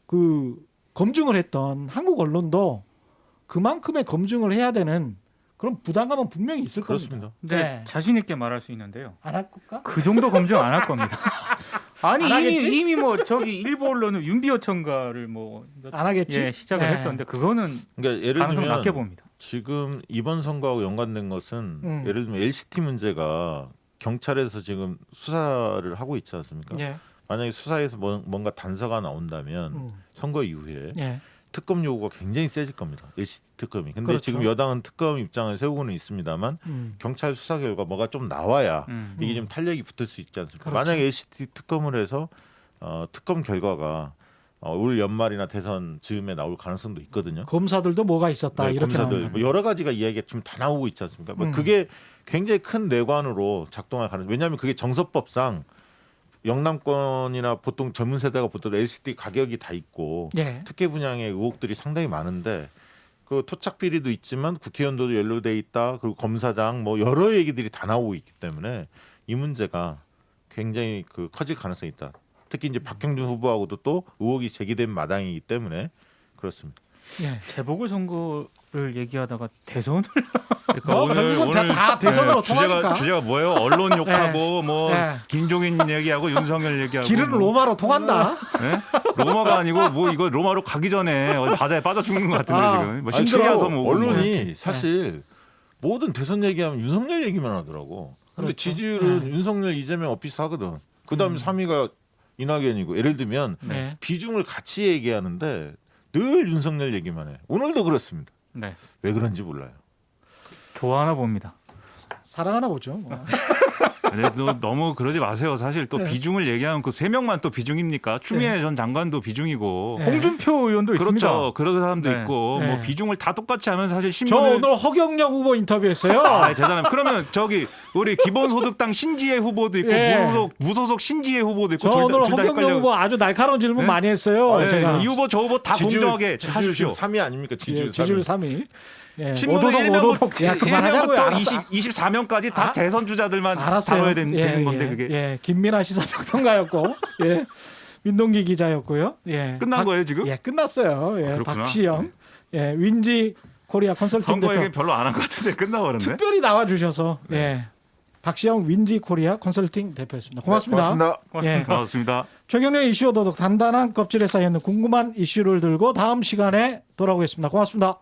S2: 그 검증을 했던 한국 언론도 그만큼의 검증을 해야 되는 그런 부담감은 분명히 있을
S3: 그렇습니다.
S2: 겁니다.
S4: 근데
S2: 네.
S4: 자신 있게 말할 수 있는데요.
S2: 안 할 걸까?
S4: 그 정도 검증 안 할 겁니다. 아니
S2: 안 하겠지?
S4: 이미 뭐 저기 일부 언론은 윤비어천가를 뭐
S2: 안 하겠지?
S4: 예, 시작을
S2: 네.
S4: 했던데 그거는
S3: 그러니까 예를
S4: 가능성
S3: 들면
S4: 낮게 봅니다.
S3: 지금 이번 선거하고 연관된 것은 예를 들면 LCT 문제가 경찰에서 지금 수사를 하고 있지 않습니까?
S2: 예.
S3: 만약에 수사에서 뭔가 단서가 나온다면 선거 이후에
S2: 예.
S3: 특검 요구가 굉장히 세질 겁니다. LCT 특검이. 근데
S2: 그렇죠.
S3: 지금 여당은 특검 입장을 세우고는 있습니다만 경찰 수사 결과 뭐가 좀 나와야 이게 좀 탄력이 붙을 수 있지 않습니까?
S2: 그렇죠.
S3: 만약에 LCT 특검을 해서 특검 결과가 올 연말이나 대선 즈음에 나올 가능성도 있거든요.
S2: 검사들도 뭐가 있었다
S3: 네,
S2: 이렇게
S3: 검사들
S2: 나온다.
S3: 뭐 여러 가지가 이야기가 지금 다 나오고 있지 않습니까? 뭐 그게 굉장히 큰 뇌관으로 작동할 가능성. 왜냐하면 그게 정서법상 영남권이나 보통 젊은 세대가 보통 LCT 가격이 다 있고
S2: 예.
S3: 특혜 분양의 의혹들이 상당히 많은데 그 토착 비리도 있지만 국회의원도 연루돼 있다. 그리고 검사장 뭐 여러 얘기들이 다 나오고 있기 때문에 이 문제가 굉장히 그 커질 가능성이 있다. 특히 이제 박형준 후보하고도 또 의혹이 제기된 마당이기 때문에 그렇습니다.
S2: 예.
S4: 재보궐 선거를 얘기하다가 대선을
S1: 그러니까
S2: 결국은 다 대선으로 통하니까.
S1: 주제가 뭐예요? 언론 욕하고 뭐
S2: 네.
S1: 김종인 얘기하고 윤석열 얘기하고
S2: 길은
S1: 뭐.
S2: 로마로 통한다.
S1: 네? 로마가 아니고 뭐 이거 로마로 가기 전에 어디 바다에 빠져 죽는 것 같은데
S2: 아,
S1: 지금 뭐
S3: 아니,
S1: 신들이어서 뭐
S3: 언론이 사실 모든 대선 얘기하면 윤석열 얘기만 하더라고. 근데
S2: 그렇죠.
S3: 지지율은 윤석열, 이재명 어피스하거든. 그다음에 3위가 이낙연이고 예를 들면
S2: 네.
S3: 비중을 같이 얘기하는데 늘 윤석열 얘기만 해. 오늘도 그렇습니다.
S4: 네.
S3: 왜 그런지 몰라요.
S4: 좋아하나 봅니다.
S2: 사랑하나 보죠. 뭐.
S1: 근데 또 너무 그러지 마세요. 사실 또
S2: 네.
S1: 비중을 얘기하면 그 세 명만 또 비중입니까? 추미애 전 장관도 비중이고.
S2: 네.
S4: 홍준표 의원도
S1: 그렇죠.
S4: 있습니다.
S1: 그런 사람도
S4: 네.
S1: 있고
S2: 네.
S1: 뭐 비중을 다 똑같이 하면 사실
S2: 저
S1: 신문을
S2: 오늘 허경영 후보 인터뷰했어요.
S1: 아, 대단합니다. 그러면 저기 우리 기본소득당 신지혜 후보도 있고
S2: 예.
S1: 무소속 신지혜 후보도 있고
S2: 저 오늘
S1: 둘다
S2: 허경영 후보 아주 날카로운 질문
S1: 네?
S2: 많이 했어요.
S1: 네,
S2: 제가
S1: 이 후보 저 후보 다 공정하게
S3: 지지율
S1: 하십시오.
S3: 3위 아닙니까? 지지율
S2: 예, 지지율
S3: 3위.
S2: 3위. 예.
S1: 신문에
S2: 오도독. 야, 그만하자고요.
S1: 1명부터
S2: 알았어.
S1: 24명까지 다
S2: 아,
S1: 대선 주자들만
S2: 알았어요.
S1: 다뤄야 되는 건데 그게
S2: 예, 김민아 시사평론가였고, 예, 민동기 기자였고요. 예,
S1: 끝난 거예요 지금?
S2: 예, 끝났어요. 예,
S1: 그렇구나.
S2: 박시영, 예, 윈지 코리아 컨설팅
S1: 선거
S2: 대표
S1: 얘기 별로 안 한 것 같은데 끝나버렸네.
S2: 특별히 나와주셔서, 예, 박시영 윈지 코리아 컨설팅 대표였습니다. 고맙습니다.
S3: 고맙습니다.
S4: 고맙습니다.
S2: 예.
S1: 고맙습니다.
S2: 최경련의 이슈 오도독 단단한 껍질에 쌓여있는 궁금한 이슈를 들고 다음 시간에 돌아오겠습니다. 고맙습니다.